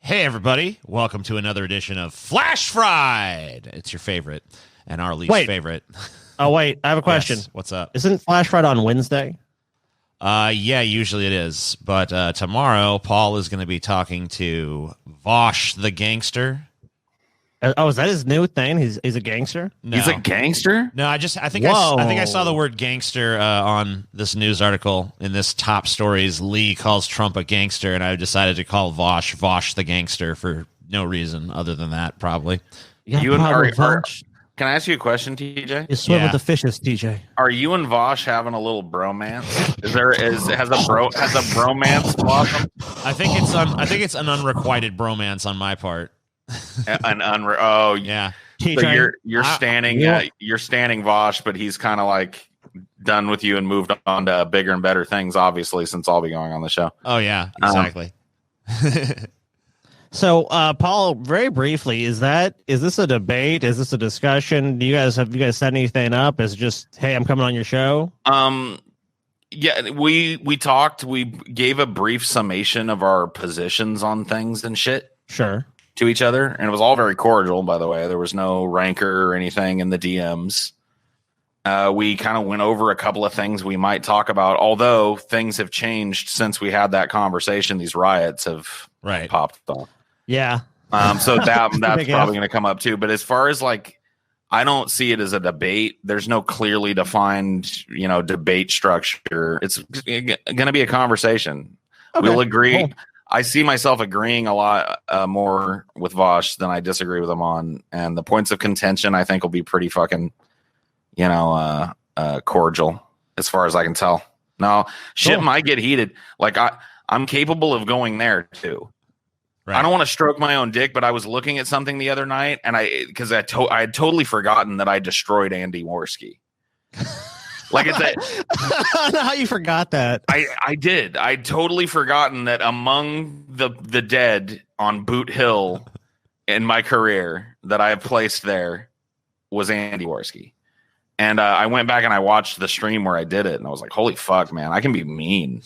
Hey, everybody. Welcome to another edition of Flash Fried. It's your favorite and our least favorite. Oh, wait. I have a question. Yes, what's up? Isn't Flash Fried on Wednesday? Yeah, usually it is. But tomorrow, Paul is going to be talking to Vosh the Gangster. Oh, is that his new thing? He's a gangster? No. He's a gangster? No, I think I saw the word gangster on this news article in this top stories. Lee calls Trump a gangster, and I decided to call Vosh the Gangster for no reason other than that, probably. Yeah, you and Vosh. Can I ask you a question, TJ? You swim with the fishes, TJ. Are you and Vosh having a little bromance? Has a bromance blossomed? I think it's an unrequited bromance on my part. Yeah. So you're standing Vosh, but he's kind of like done with you and moved on to bigger and better things, obviously, since I'll be going on the show. Oh yeah, exactly. So, Paul, very briefly, is this a debate? Is this a discussion? Have you guys set anything up? Is it just, hey, I'm coming on your show? Yeah, we talked. We gave a brief summation of our positions on things and shit. Sure. To each other, and it was all very cordial, by the way. There was no rancor or anything in the DMs. We kind of went over a couple of things we might talk about, although things have changed since we had that conversation. These riots have popped off. Yeah. So that's probably going to come up too. But as far as like, I don't see it as a debate. There's no clearly defined, debate structure. It's going to be a conversation. Okay. We'll agree. Cool. I see myself agreeing a lot more with Vosh than I disagree with him on. And the points of contention, I think, will be pretty fucking, cordial as far as I can tell. Now, shit might get heated. Like, I'm capable of going there, too. Right. I don't want to stroke my own dick, but I was looking at something the other night, and I had totally forgotten that I destroyed Andy Worski. Like it's I don't know how you forgot that. I did. I'd totally forgotten that among the dead on Boot Hill in my career that I have placed there was Andy Worski. And I went back and I watched the stream where I did it, and I was like, holy fuck, man, I can be mean.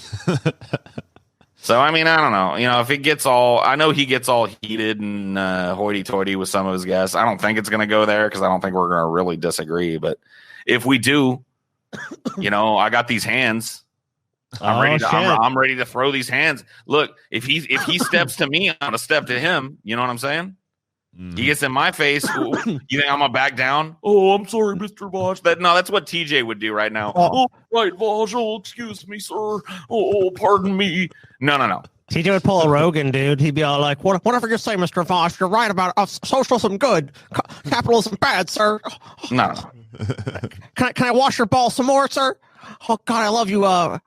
So, I mean, I don't know. If it gets I know he gets all heated and hoity-toity with some of his guests. I don't think it's going to go there because I don't think we're going to really disagree. But if we do, I got these hands. I'm ready to throw these hands. Look, if he steps to me, I'm gonna step to him. You know what I'm saying? He gets in my face. You think I'm gonna back down? Oh, I'm sorry, Mr. Vosh. That's what TJ would do right now. Oh, right, Vosh. Oh, excuse me, sir. Oh, pardon me. No. TJ would pull a Rogan, dude. He'd be all like, whatever you say, Mr. Vosh, you're right about socialism good, capitalism bad, sir. No. Can I wash your balls some more, sir? Oh God, I love you. How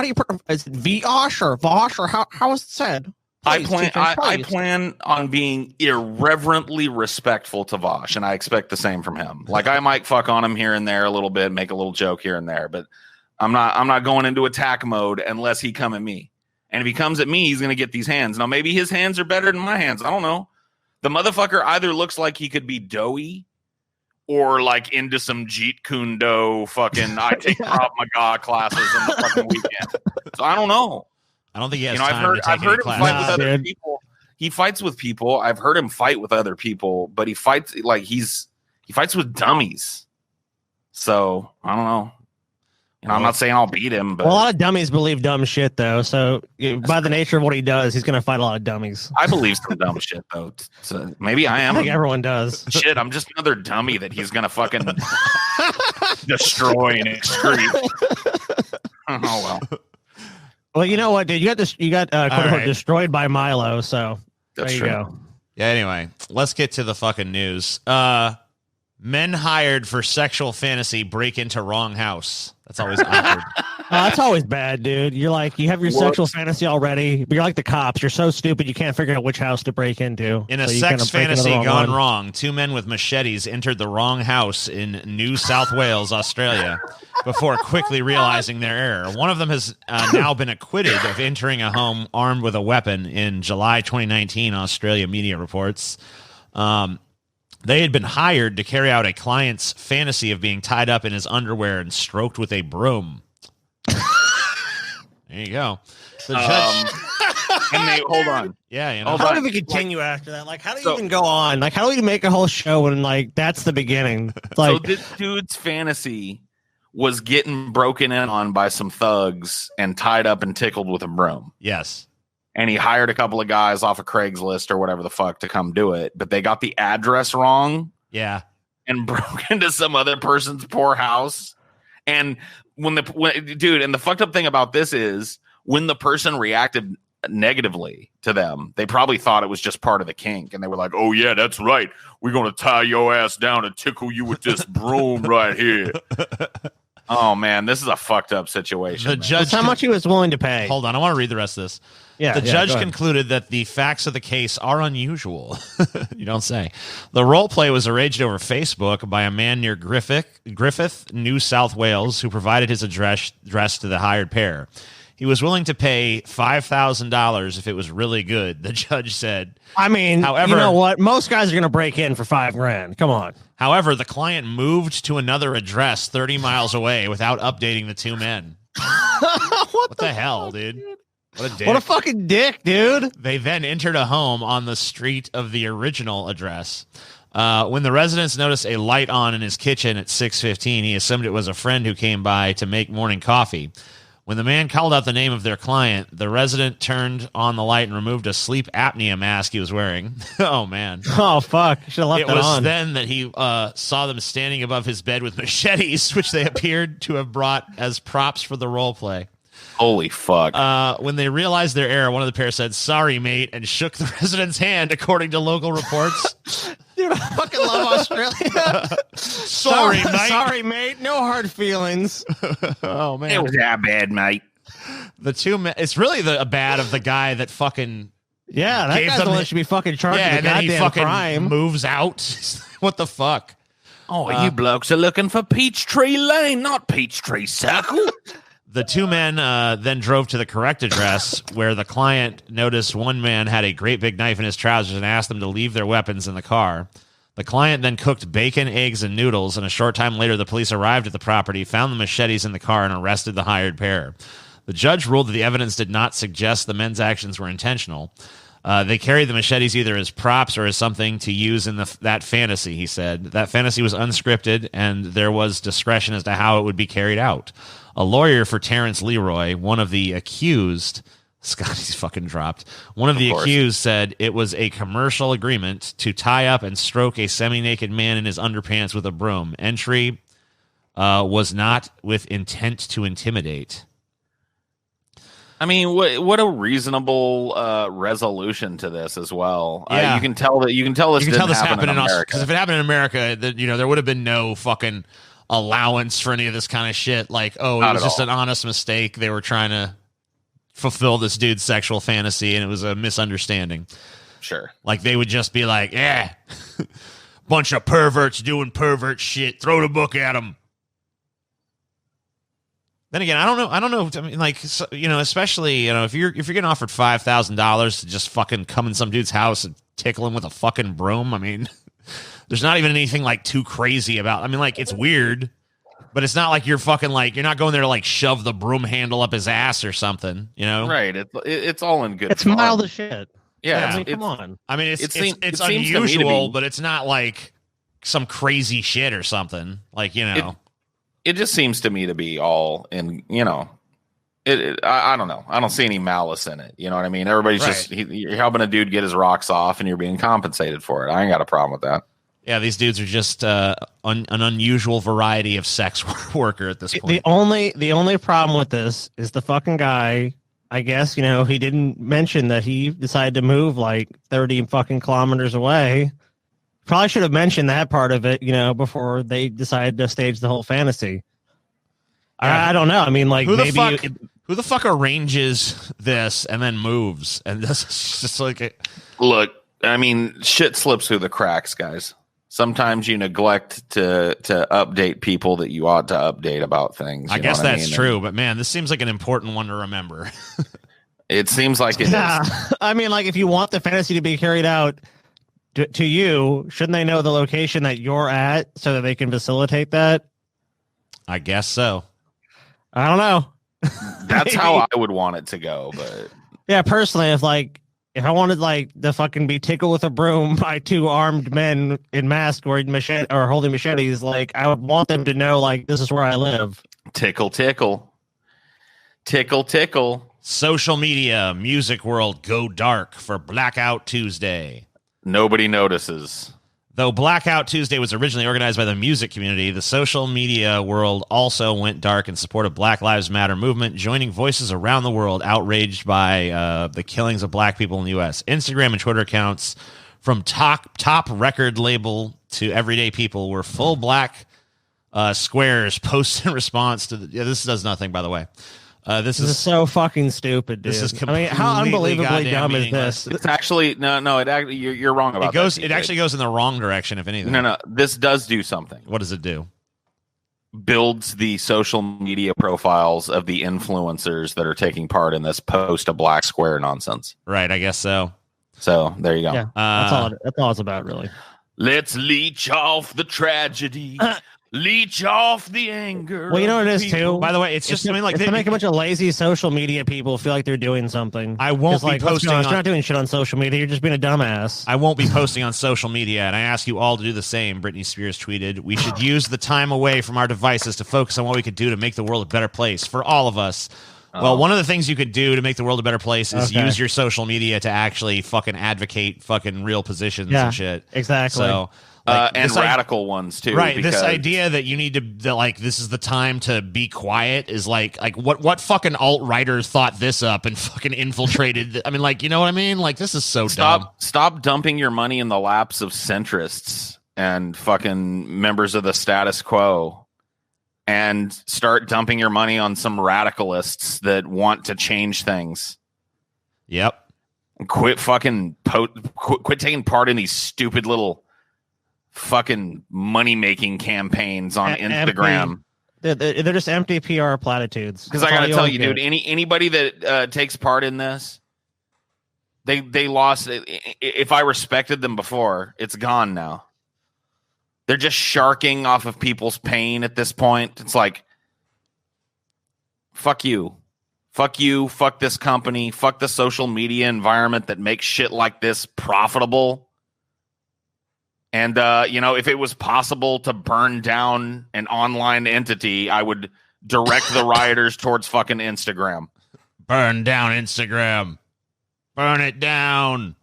do you put? Is it Vosh or Vosh or how is it said? Please, I plan on being irreverently respectful to Vosh, and I expect the same from him. Like I might fuck on him here and there a little bit, make a little joke here and there, but I'm not going into attack mode unless he come at me. And if he comes at me, he's gonna get these hands. Now maybe his hands are better than my hands. I don't know. The motherfucker either looks like he could be doughy or like into some Jeet Kune Do fucking I take Krav Maga classes on the fucking weekend. So I don't know. I don't think he has time to take I've heard him classes. fight with other people. He fights with people. I've heard him fight with other people, but he fights like he fights with dummies. So I don't know. I'm not saying I'll beat him, but a lot of dummies believe dumb shit, though. So by the nature of what he does, he's going to fight a lot of dummies. I believe some dumb shit, though. So maybe I am. I think everyone does. Shit, I'm just another dummy that he's going to fucking destroy and excrete. Oh well. Well, you know what, dude? You got quote unquote destroyed by Milo. So that's there you go. Yeah. Anyway, let's get to the fucking news. Men hired for sexual fantasy break into wrong house. That's always awkward. That's always bad, dude. You're like, you have your sexual fantasy already, but you're like the cops. You're so stupid you can't figure out which house to break into. In a sex fantasy gone wrong, two men with machetes entered the wrong house in New South Wales, Australia, before quickly realizing their error. One of them has now been acquitted of entering a home armed with a weapon in July 2019, Australia media reports. They had been hired to carry out a client's fantasy of being tied up in his underwear and stroked with a broom. There you go. The judge. And they hold on. Yeah, you know. Hold How on. do we continue after that? Like, how do you So- even go on? Like, how do we make a whole show when like that's the beginning? It's So like, this dude's fantasy was getting broken in on by some thugs and tied up and tickled with a broom. Yes. And he hired a couple of guys off of Craigslist or whatever the fuck to come do it, but they got the address wrong Yeah. and broke into some other person's poor house. And when the fucked up thing about this is when the person reacted negatively to them, they probably thought it was just part of the kink, and they were like, "Oh yeah, that's right. We're gonna tie your ass down and tickle you with this broom right here." Oh man, this is a fucked up situation. The man. judge. that's how much he was willing to pay. Hold on, I want to read the rest of this. Yeah, The judge go ahead. concluded that the facts of the case are unusual. You don't say. The role play was arranged over Facebook by a man near Griffith, New South Wales, who provided his address to the hired pair. He was willing to pay $5,000 if it was really good, the judge said. I mean, However- you know what? Most guys are going to break in for $5,000. Come on. However, the client moved to another address 30 miles away without updating the two men. What the hell, dude? What a dick. What a fucking dick, dude. They then entered a home on the street of the original address. When the residents noticed a light on in his kitchen at 6:15, he assumed it was a friend who came by to make morning coffee. When the man called out the name of their client, the resident turned on the light and removed a sleep apnea mask he was wearing. Oh, man. Oh, fuck. Should have left It that was on. then that he saw them standing above his bed with machetes, which they appeared to have brought as props for the role play. Holy fuck. When they realized their error, one of the pair said, "Sorry, mate," and shook the resident's hand, according to local reports. Dude, I fucking love Australia. Sorry, mate. Sorry, mate. No hard feelings. Oh, man. It was that bad, mate. The two men, it's really the bad of the guy that fucking, Yeah, that Gave guy's them the one the- that should be fucking charged yeah, with and a then he goddamn fucking crime. moves out. What the fuck? Oh, you blokes are looking for Peachtree Lane, not Peachtree Circle. The two men then drove to the correct address where the client noticed one man had a great big knife in his trousers and asked them to leave their weapons in the car. The client then cooked bacon, eggs, and noodles, and a short time later, the police arrived at the property, found the machetes in the car, and arrested the hired pair. The judge ruled that the evidence did not suggest the men's actions were intentional. They carried the machetes either as props or as something to use in that fantasy, he said. That fantasy was unscripted, and there was discretion as to how it would be carried out. A lawyer for Terrence Leroy, one of the accused, Scotty's fucking dropped. One of the accused said it was a commercial agreement to tie up and stroke a semi-naked man in his underpants with a broom. Entry was not with intent to intimidate. I mean, what a reasonable resolution to this as well. Yeah. You can tell this. You can tell this happened in Australia, America. because if it happened in America, there would have been no fucking allowance for any of this kind of shit. Like, oh, Not it was at just all. an honest mistake. They were trying to fulfill this dude's sexual fantasy, and it was a misunderstanding. Sure. Like, they would just be like, yeah, bunch of perverts doing pervert shit. Throw the book at them. Then again, I don't know. I mean, like, so, especially, if you're getting offered $5,000 to just fucking come in some dude's house and tickle him with a fucking broom. I mean, there's not even anything like too crazy about. I mean, like, it's weird, but it's not like you're fucking like, you're not going there to like shove the broom handle up his ass or something, Right. It's all in good. It's fun. mild as shit. Yeah. I mean, it's- come on. I mean, it's It seems to me to unusual, be- but it's not like some crazy shit or something. Like, It just seems to me to be all in. I don't know. I don't see any malice in it. You know what I mean? Everybody's just you're helping a dude get his rocks off, and you're being compensated for it. I ain't got a problem with that. yeah, these dudes are just an unusual variety of sex worker at this point. The only problem with this is the fucking guy. I guess he didn't mention that he decided to move like 30 fucking kilometers away. Probably should have mentioned that part of it, before they decided to stage the whole fantasy. Yeah. I don't know. I mean, like, Who maybe who the fuck arranges this and then moves? And this is just like Look, I mean, shit slips through the cracks, guys. Sometimes you neglect to update people that you ought to update about things. I you know guess what that's mean? true, but man, this seems like an important one to remember. It seems like it is. yeah. I mean, like, if you want the fantasy to be carried out to you, shouldn't they know the location that you're at so that they can facilitate that? I guess so. I don't know. That's how I would want it to go, but Yeah, personally, if I wanted to fucking be tickled with a broom by two armed men in masks or holding machetes, I would want them to know this is where I live. Tickle, tickle, tickle, tickle. Social media, music world go dark for Blackout Tuesday. Nobody notices. Though Blackout Tuesday was originally organized by the music community, the social media world also went dark in support of Black Lives Matter movement, joining voices around the world outraged by the killings of black people in the U.S. Instagram and Twitter accounts from top record label to everyday people were full black squares posted in response to this does nothing, by the way. This is so fucking stupid, dude. This is how unbelievably dumb is this? It's actually you're wrong about it actually goes in the wrong direction, if anything. No, this does do something. What does it do? Builds the social media profiles of the influencers that are taking part in this post a black square nonsense. Right, I guess so. So there you go. Yeah, that's all it's about, really. Let's leech off the tragedy. Leech off the anger. Well, you know what it is too. By the way, it's just to make a bunch of lazy social media people feel like they're doing something. I won't be posting. You're not doing shit on social media. You're just being a dumbass. I won't be posting on social media, and I ask you all to do the same. Britney Spears tweeted, "We should use the time away from our devices to focus on what we could do to make the world a better place for all of us." Well, one of the things you could do to make the world a better place is use your social media to actually fucking advocate fucking real positions and shit. Exactly. So. And radical ones too, right? This idea that you need to this is the time to be quiet is what fucking alt writers thought this up and fucking infiltrated. I mean, you know what I mean? This is so dumb. Stop dumping your money in the laps of centrists and fucking members of the status quo, and start dumping your money on some radicalists that want to change things. Yep. Quit fucking quit taking part in these stupid little fucking money-making campaigns on Instagram. They're just empty PR platitudes. Because I gotta tell you, dude, anybody that takes part in this, they lost. If I respected them before, it's gone now. They're just sharking off of people's pain at this point. It's fuck you. Fuck you. Fuck this company. Fuck the social media environment that makes shit like this profitable. And, if it was possible to burn down an online entity, I would direct the rioters towards fucking Instagram. Burn down Instagram. Burn it down.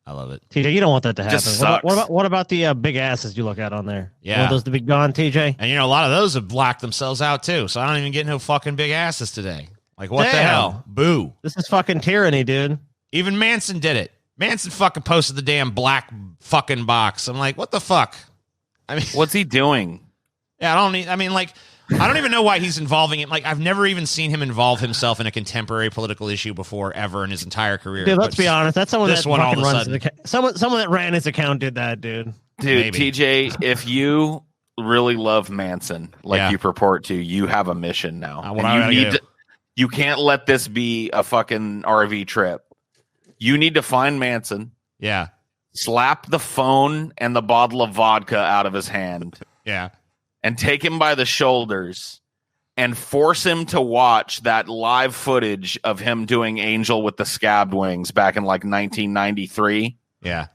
I love it. TJ, you don't want that to happen. Just sucks. What about the big asses you look at on there? Yeah. You want those to be gone, TJ? And, a lot of those have blacked themselves out, too. So I don't even get no fucking big asses today. What the hell? Boo. This is fucking tyranny, dude. Even Manson did it. Manson fucking posted the damn black fucking box. I'm like, what the fuck? I mean, what's he doing? Yeah, I don't even know why he's involving it. I've never even seen him involve himself in a contemporary political issue before, ever in his entire career. Dude, let's be honest. That's someone that one all of a runs sudden. someone that ran his account did that, dude. Dude, maybe. TJ, if you really love Manson you purport to, you have a mission now. You can't let this be a fucking RV trip. You need to find Manson. Yeah. Slap the phone and the bottle of vodka out of his hand. Yeah. And take him by the shoulders and force him to watch that live footage of him doing Angel with the Scabbed Wings back in 1993. Yeah.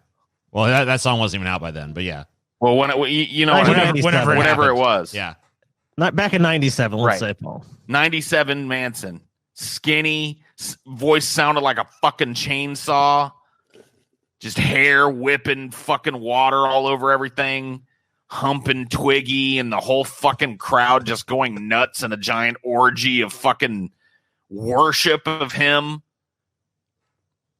Well, that song wasn't even out by then, but yeah. Well, whenever it was. Yeah. Not back in 97, let's say, Paul. 97 Manson. Skinny, voice sounded like a fucking chainsaw. Just hair whipping fucking water all over everything. Humping Twiggy and the whole fucking crowd just going nuts in a giant orgy of fucking worship of him.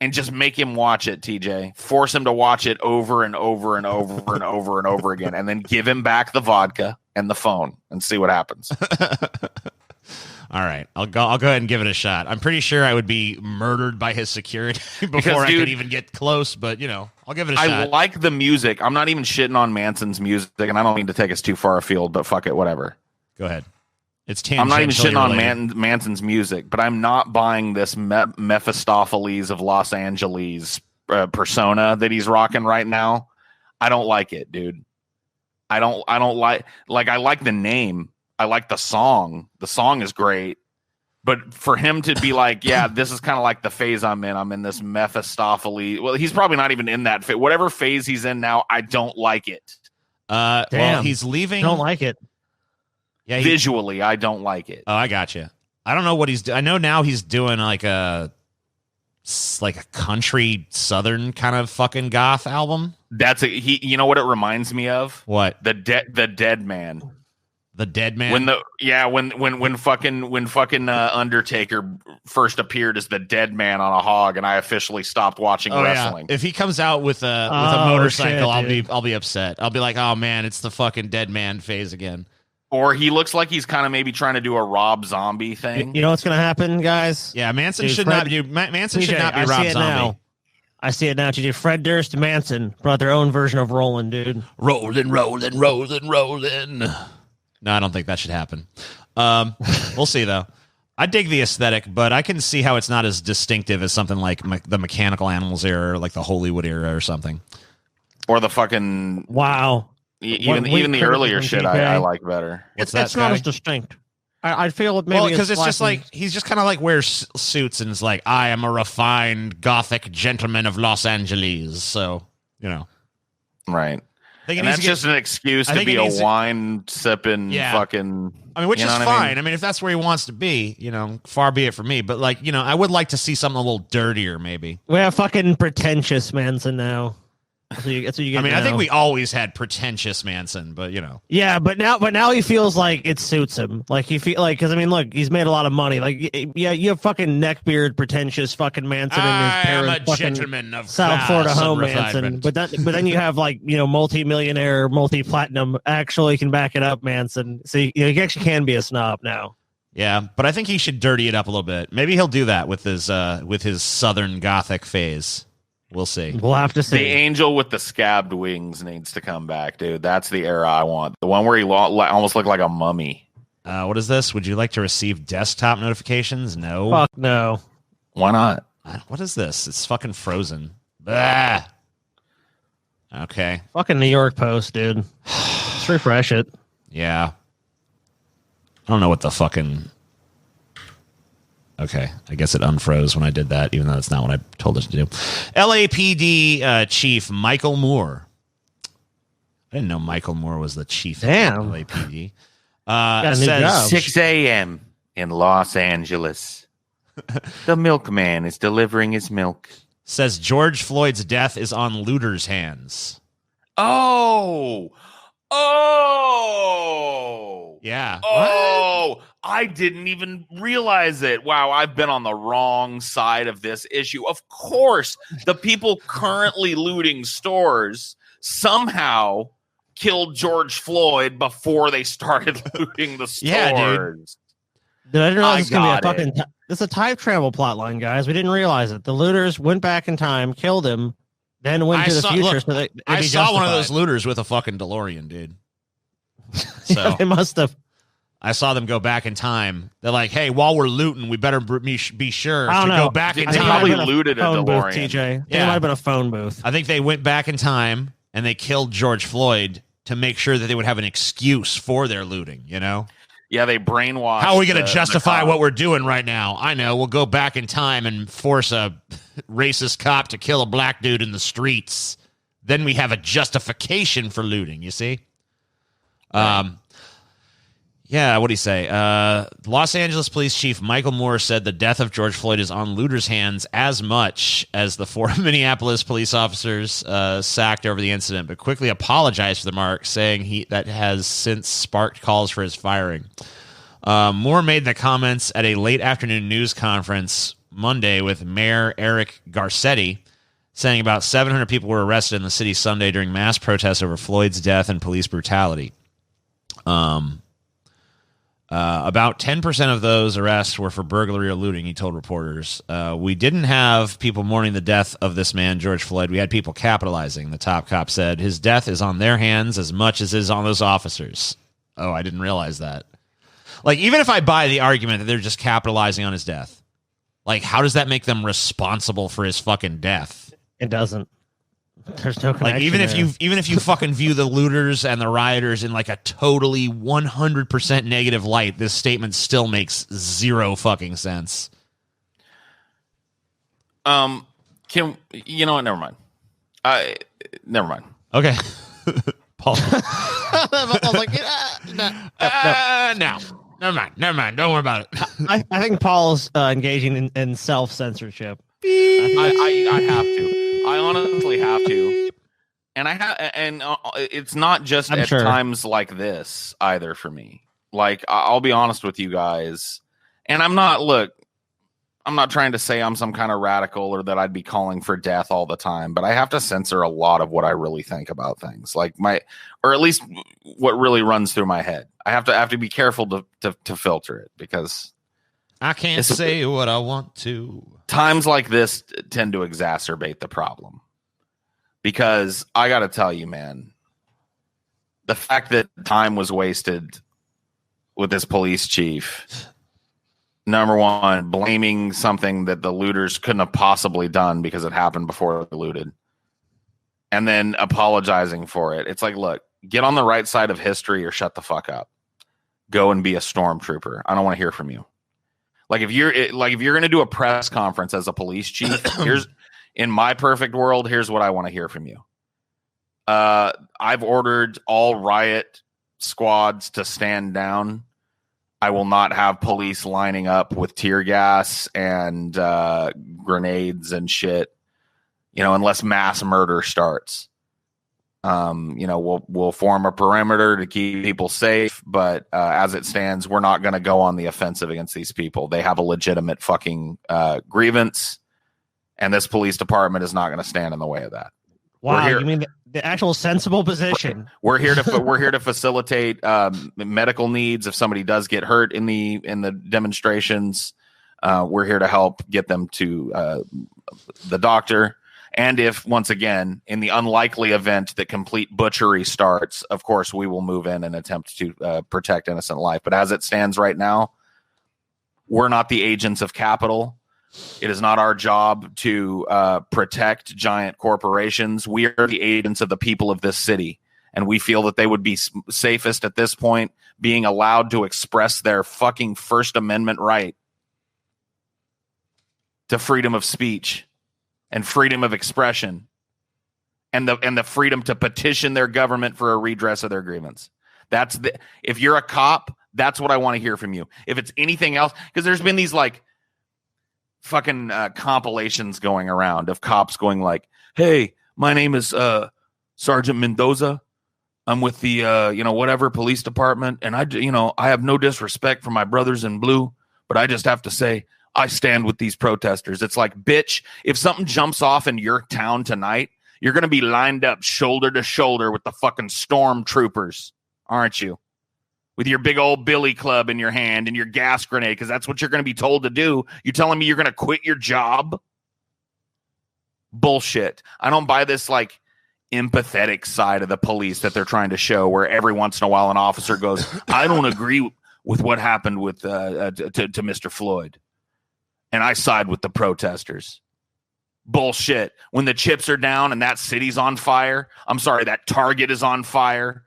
And just make him watch it, TJ. Force him to watch it over and over and over and over and over again. And then give him back the vodka and the phone and see what happens. All right. I'll go ahead and give it a shot. I'm pretty sure I would be murdered by his security before I could even get close, but I'll give it a shot. I like the music. I'm not even shitting on Manson's music, and I don't mean to take us too far afield, but fuck it, whatever. Go ahead. It's I'm not even shitting on Manson's music, but I'm not buying this Mephistopheles of Los Angeles persona that he's rocking right now. I don't like it, dude. I don't like I like the name. I like the song. The song is great, But for him to be like, yeah, this is kind of like the phase I'm in. I'm in this Mephistopheles. Well, he's probably not even in that phase. Whatever phase he's in now, I don't like it. Well, he's leaving. Don't like it. Yeah, visually, I don't like it. Oh, I got you. I don't know what he's doing. I know now he's doing like a country southern kind of fucking goth album. You know what it reminds me of? What? The dead man. The Dead Man. When fucking Undertaker first appeared as the Dead Man on a hog, and I officially stopped watching wrestling. Yeah. If he comes out with a motorcycle, shit, I'll be upset. I'll be like, oh man, it's the fucking Dead Man phase again. Or he looks like he's kind of maybe trying to do a Rob Zombie thing. You know what's gonna happen, guys? Yeah, Manson should not be Rob Zombie. Now. I see it now, TJ. Fred Durst and Manson brought their own version of Rollin', dude. Rollin'. No, I don't think that should happen. We'll see, though. I dig the aesthetic, but I can see how it's not as distinctive as something like the Mechanical Animals era or like the Hollywood era or something. Or the fucking... Wow. Even the earlier shit I like better. It's not as distinct. I feel it maybe because it's just like he's just kind of like wears suits and is like, I am a refined gothic gentleman of Los Angeles. So, you know. Right. And that's just an excuse to be a wine sipping fucking. I mean, which is fine. I mean, if that's where he wants to be, you know, far be it from me. But like, you know, I would like to see something a little dirtier, maybe. We have fucking pretentious Manson now. That's what you get. I mean, I think we always had pretentious Manson, but you know. Yeah, but now he feels like it suits him. Like he feel like because I mean, look, he's made a lot of money. Like, yeah, you have fucking neckbeard, pretentious fucking Manson and his parents, a gentleman of South Florida home Manson. But then you have like multi-millionaire, multi-platinum. Actually, can back it up, Manson. So he actually can be a snob now. Yeah, but I think he should dirty it up a little bit. Maybe he'll do that with his Southern Gothic phase. We'll see. We'll have to see. The angel with the scabbed wings needs to come back, dude. That's the era I want. The one where he almost looked like a mummy. What is this? Would you like to receive desktop notifications? No. Fuck no. Why not? What is this? It's fucking frozen. Blah. Okay. Fucking New York Post, dude. Just refresh it. Yeah. I don't know what the fucking... Okay, I guess it unfroze when I did that, even though that's not what I told it to do. LAPD Chief Michael Moore. I didn't know Michael Moore was the chief of LAPD. Says 6 a.m. in Los Angeles. The milkman is delivering his milk. Says George Floyd's death is on looters' hands. Oh! Yeah. Oh! I didn't even realize it. Wow, I've been on the wrong side of this issue. Of course, the people currently looting stores somehow killed George Floyd before they started looting the stores. Yeah, dude. Dude, I didn't realize it's going to be a fucking... It's a time travel plot line, guys. We didn't realize it. The looters went back in time, killed him, then went to the future. Look, I saw one of those looters with a fucking DeLorean, dude. So yeah, they must have. I saw them go back in time. They're like, "Hey, while we're looting, we better be sure to go back in time." They probably looted a DeLorean. Booth, TJ. Yeah, it might have been a phone booth. I think they went back in time and they killed George Floyd to make sure that they would have an excuse for their looting. You know? Yeah, they brainwashed. How are we going to justify what we're doing right now? I know. We'll go back in time and force a racist cop to kill a black dude in the streets. Then we have a justification for looting. You see? Right. Yeah, what do you say? Los Angeles Police Chief Michael Moore said the death of George Floyd is on looters' hands as much as the 4 Minneapolis police officers sacked over the incident, but quickly apologized for the remark, saying that has since sparked calls for his firing. Moore made the comments at a late afternoon news conference Monday with Mayor Eric Garcetti, saying about 700 people were arrested in the city Sunday during mass protests over Floyd's death and police brutality. About 10% of those arrests were for burglary or looting, he told reporters. We didn't have people mourning the death of this man, George Floyd. We had people capitalizing, the top cop said. His death is on their hands as much as it is on those officers. Oh, I didn't realize that. Like, even if I buy the argument that they're just capitalizing on his death, like, how does that make them responsible for his fucking death? It doesn't. There's no connection. Like even if you fucking view the looters and the rioters in like a totally 100% negative light, this statement still makes zero fucking sense. Can you know what? Never mind. Never mind. Okay. Paul. I was like, no. Never mind. Don't worry about it. I think Paul's engaging in self-censorship. I have to. I honestly have to. And it's not just at times like this either for me. Like, I'll be honest with you guys. And I'm not trying to say I'm some kind of radical or that I'd be calling for death all the time, but I have to censor a lot of what I really think about things, like or at least what really runs through my head. I have to be careful to filter it, because I can't say what I want to. Times like this tend to exacerbate the problem, because I got to tell you, man, the fact that time was wasted with this police chief, number one, blaming something that the looters couldn't have possibly done because it happened before they looted, and then apologizing for it. It's like, look, get on the right side of history or shut the fuck up. Go and be a stormtrooper. I don't want to hear from you. Like, if you're going to do a press conference as a police chief, in my perfect world, here's what I want to hear from you. I've ordered all riot squads to stand down. I will not have police lining up with tear gas and grenades and shit, unless mass murder starts. We'll form a perimeter to keep people safe, but as it stands, we're not going to go on the offensive against these people. They have a legitimate fucking grievance, and this police department is not going to stand in the way of that. Wow, you mean the actual sensible position? We're here to facilitate medical needs if somebody does get hurt in the demonstrations. We're here to help get them to the doctor. And if, once again, in the unlikely event that complete butchery starts, of course, we will move in and attempt to protect innocent life. But as it stands right now, we're not the agents of capital. It is not our job to protect giant corporations. We are the agents of the people of this city. And we feel that they would be safest at this point being allowed to express their fucking First Amendment right to freedom of speech and freedom of expression, and the freedom to petition their government for a redress of their grievance. If you're a cop, that's what I want to hear from you. If it's anything else, because there's been these like fucking compilations going around of cops going like, "Hey, my name is Sergeant Mendoza. I'm with the whatever police department, and I have no disrespect for my brothers in blue, but I just have to say, I stand with these protesters." It's like, bitch, if something jumps off in your town tonight, you're going to be lined up shoulder to shoulder with the fucking stormtroopers, aren't you? With your big old billy club in your hand and your gas grenade, because that's what you're going to be told to do. You're telling me you're going to quit your job? Bullshit. I don't buy this like empathetic side of the police that they're trying to show, where every once in a while an officer goes, "I don't agree with what happened with to Mr. Floyd, and I side with the protesters." Bullshit. When the chips are down and that city's on fire, I'm sorry, that Target is on fire.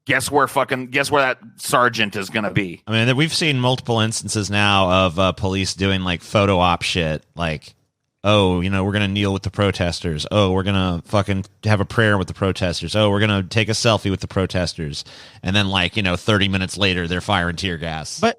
Guess where that sergeant is going to be? I mean, we've seen multiple instances now of police doing like photo op shit, like, oh, we're going to kneel with the protesters. Oh, we're going to fucking have a prayer with the protesters. Oh, we're going to take a selfie with the protesters. And then 30 minutes later, they're firing tear gas. But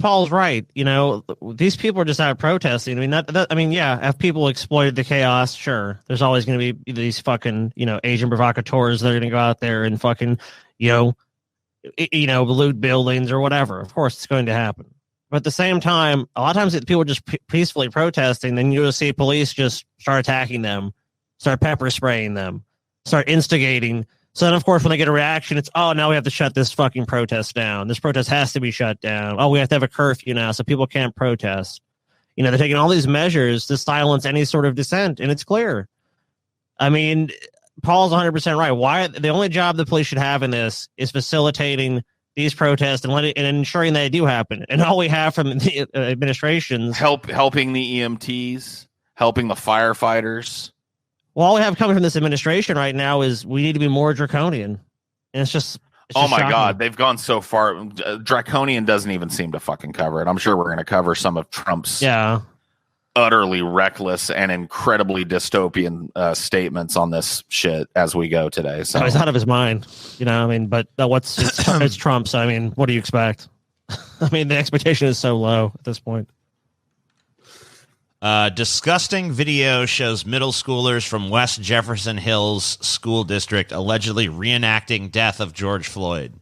Paul's right. These people are just out protesting. I mean, yeah, if people exploited the chaos, sure. There's always going to be these fucking, Asian provocateurs that are going to go out there and fucking, loot buildings or whatever. Of course, it's going to happen. But at the same time, a lot of times people are just peacefully protesting. Then you'll see police just start attacking them, start pepper spraying them, start instigating. So then, of course, when they get a reaction, it's, oh, now we have to shut this fucking protest down. This protest has to be shut down. Oh, we have to have a curfew now so people can't protest. They're taking all these measures to silence any sort of dissent, and it's clear. I mean, Paul's 100% right. Why the only job the police should have in this is facilitating these protests and ensuring that they do happen. And all we have from the administrations helping the EMTs, helping the firefighters. Well, all we have coming from this administration right now is we need to be more draconian. And it's just Oh my shocking. God, they've gone so far. Draconian doesn't even seem to fucking cover it. I'm sure we're going to cover some of Trump's utterly reckless and incredibly dystopian statements on this shit as we go today. So he's out of his mind, you know. I mean, but it's Trump. So I mean, what do you expect? I mean, the expectation is so low at this point. Disgusting video shows middle schoolers from West Jefferson Hills School District allegedly reenacting death of George Floyd.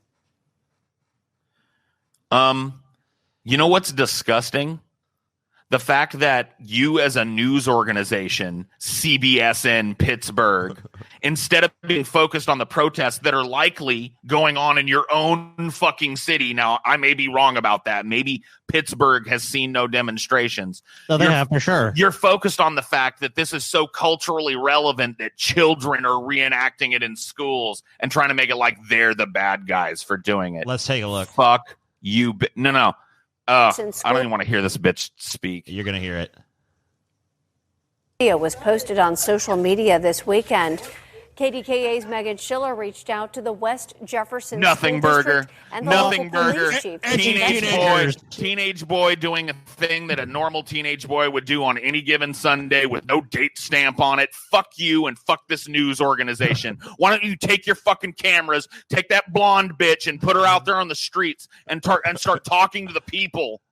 You know what's disgusting? The fact that you as a news organization, CBSN Pittsburgh, instead of being focused on the protests that are likely going on in your own fucking city. Now, I may be wrong about that. Maybe Pittsburgh has seen no demonstrations. No, they have for sure. You're focused on the fact that this is so culturally relevant that children are reenacting it in schools and trying to make it like they're the bad guys for doing it. Let's take a look. Fuck you. No. I don't even want to hear this bitch speak. You're going to hear it. Video was posted on social media this weekend. KDKA's Megan Schiller reached out to the West Jefferson Nothing School burger. District and the Nothing local burger. police chief. Teenage boy doing a thing that a normal teenage boy would do on any given Sunday with no date stamp on it. Fuck you and fuck this news organization. Why don't you take your fucking cameras, take that blonde bitch and put her out there on the streets and start talking to the people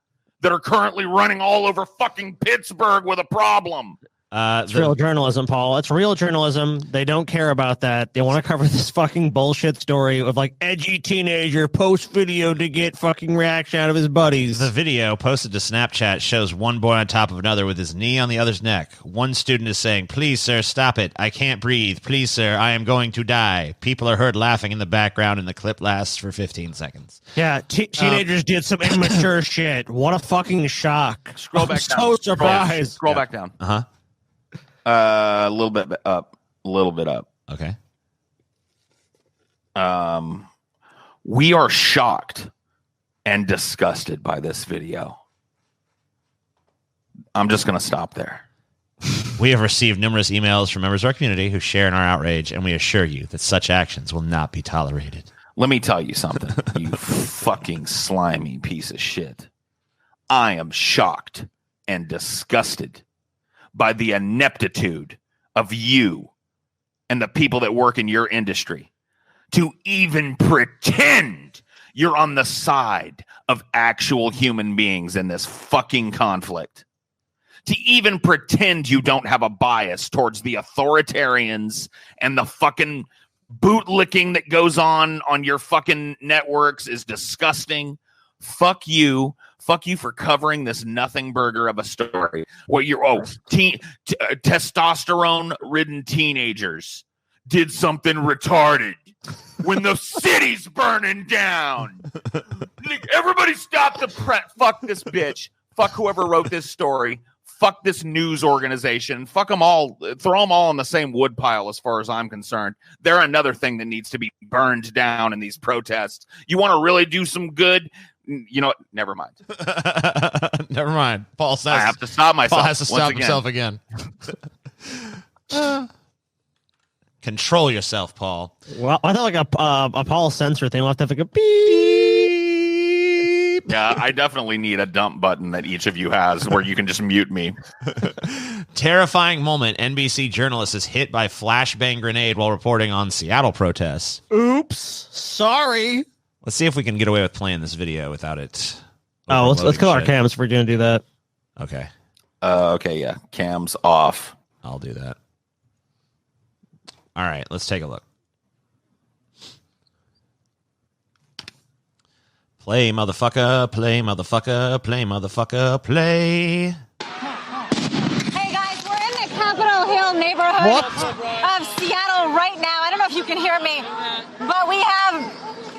that are currently running all over fucking Pittsburgh with a problem. It's real journalism, Paul. It's real journalism. They don't care about that. They want to cover this fucking bullshit story of like edgy teenager post video to get fucking reaction out of his buddies. The video posted to Snapchat shows one boy on top of another with his knee on the other's neck. One student is saying, "Please, sir, stop it. I can't breathe. Please, sir, I am going to die." People are heard laughing in the background, and the clip lasts for 15 seconds. Yeah, teenagers did some immature shit. What a fucking shock. Scroll back down. So surprised. Scroll back down. Uh-huh. A little bit up. Okay. We are shocked and disgusted by this video. I'm just going to stop there. We have received numerous emails from members of our community who share in our outrage, and we assure you that such actions will not be tolerated. Let me tell you something, you fucking slimy piece of shit. I am shocked and disgusted by the ineptitude of you and the people that work in your industry to even pretend you're on the side of actual human beings in this fucking conflict. To even pretend you don't have a bias towards the authoritarians and the fucking bootlicking that goes on your fucking networks is disgusting. Fuck you. Fuck you for covering this nothing burger of a story. What you're testosterone-ridden teenagers did something retarded when the city's burning down. Everybody stop the prep. Fuck this bitch. Fuck whoever wrote this story. Fuck this news organization. Fuck them all. Throw them all in the same woodpile as far as I'm concerned. They're another thing that needs to be burned down in these protests. You want to really do some good? You know what? Never mind. Never mind. Paul says I have to stop myself. Paul has to stop himself again. Control yourself, Paul. Well, I thought like a Paul censor thing. We'll have to have like a beep. Yeah, I definitely need a dump button that each of you has where you can just mute me. Terrifying moment. NBC journalist is hit by flashbang grenade while reporting on Seattle protests. Oops. Sorry. Let's see if we can get away with playing this video without it. Oh, let's kill our cams if we're going to do that. Okay. Okay, yeah. Cams off. I'll do that. All right, let's take a look. Play, motherfucker. Play, motherfucker. Play, motherfucker. Play. Hey, guys, we're in the Capitol Hill neighborhood of Seattle right now. I don't know if you can hear me, but we have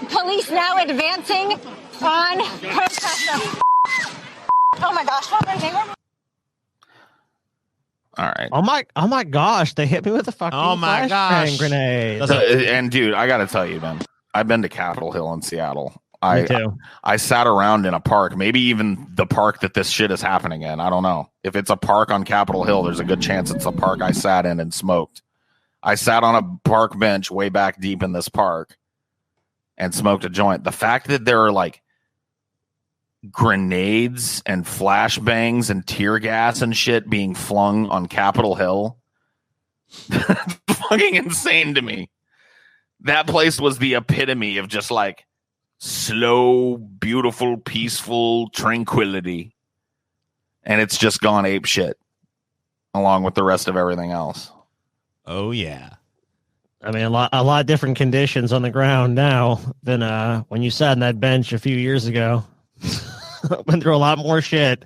police now advancing on protesters. Oh my gosh! All right. Oh my gosh! They hit me with a fucking flashbang grenade. And dude, I gotta tell you, man, I've been to Capitol Hill in Seattle Me too. I sat around in a park, maybe even the park that this shit is happening in. I don't know. If it's a park on Capitol Hill, there's a good chance it's a park I sat in and smoked. I sat on a park bench way back deep in this park and smoked a joint. The fact that there are like grenades and flashbangs and tear gas and shit being flung on Capitol Hill, fucking insane to me. That place was the epitome of just like slow, beautiful, peaceful tranquility. And it's just gone ape shit along with the rest of everything else. Oh, yeah. I mean, a lot different conditions on the ground now than when you sat on that bench a few years ago. Went through a lot more shit.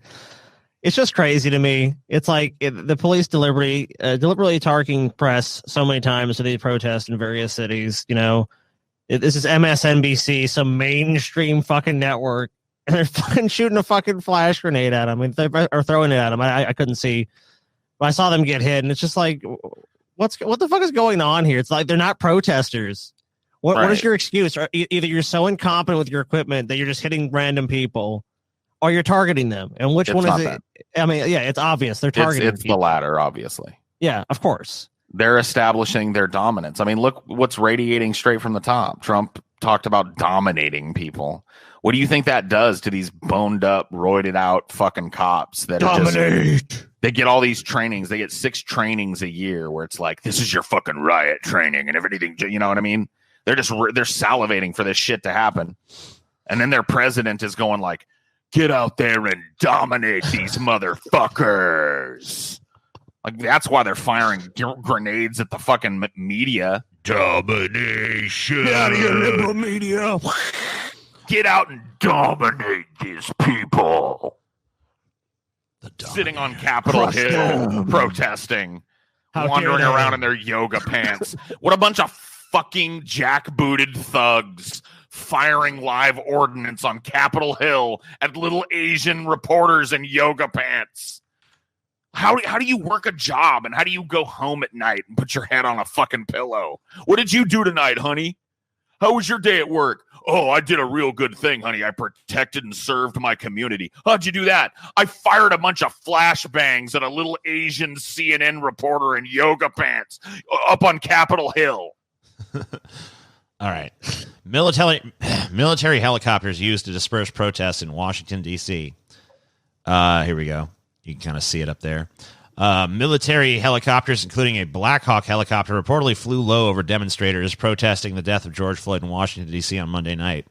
It's just crazy to me. It's like the police deliberately targeting press so many times to these protests in various cities. You know, this is MSNBC, some mainstream fucking network, and they're fucking shooting a fucking flash grenade at them. Or throwing it at them. I couldn't see. But I saw them get hit, and it's just like, what the fuck is going on here? It's like they're not protesters. What is your excuse? Or either you're so incompetent with your equipment that you're just hitting random people, or you're targeting them. And which one is it? I mean, yeah, it's obvious they're targeting. It's the latter, obviously. Yeah, of course. They're establishing their dominance. I mean, look what's radiating straight from the top. Trump talked about dominating people. What do you think that does to these boned up, roided out fucking cops that dominate? They get all these trainings. They get 6 trainings a year where it's like, this is your fucking riot training and everything. You know what I mean? They're salivating for this shit to happen. And then their president is going like, get out there and dominate these motherfuckers. Like, that's why they're firing grenades at the fucking media. Domination. Get out of here, liberal media. Get out and dominate these people. Sitting on Capitol Hill, protesting, wandering around in their yoga pants. What a bunch of fucking jackbooted thugs firing live ordnance on Capitol Hill at little Asian reporters in yoga pants. How do you work a job, and how do you go home at night and put your head on a fucking pillow? What did you do tonight, honey? How was your day at work? Oh, I did a real good thing, honey. I protected and served my community. How'd you do that? I fired a bunch of flashbangs at a little Asian CNN reporter in yoga pants up on Capitol Hill. All right. Military helicopters used to disperse protests in Washington, D.C. Here we go. You can kind of see it up there. Military helicopters, including a Black Hawk helicopter, reportedly flew low over demonstrators protesting the death of George Floyd in Washington, D.C. on Monday night.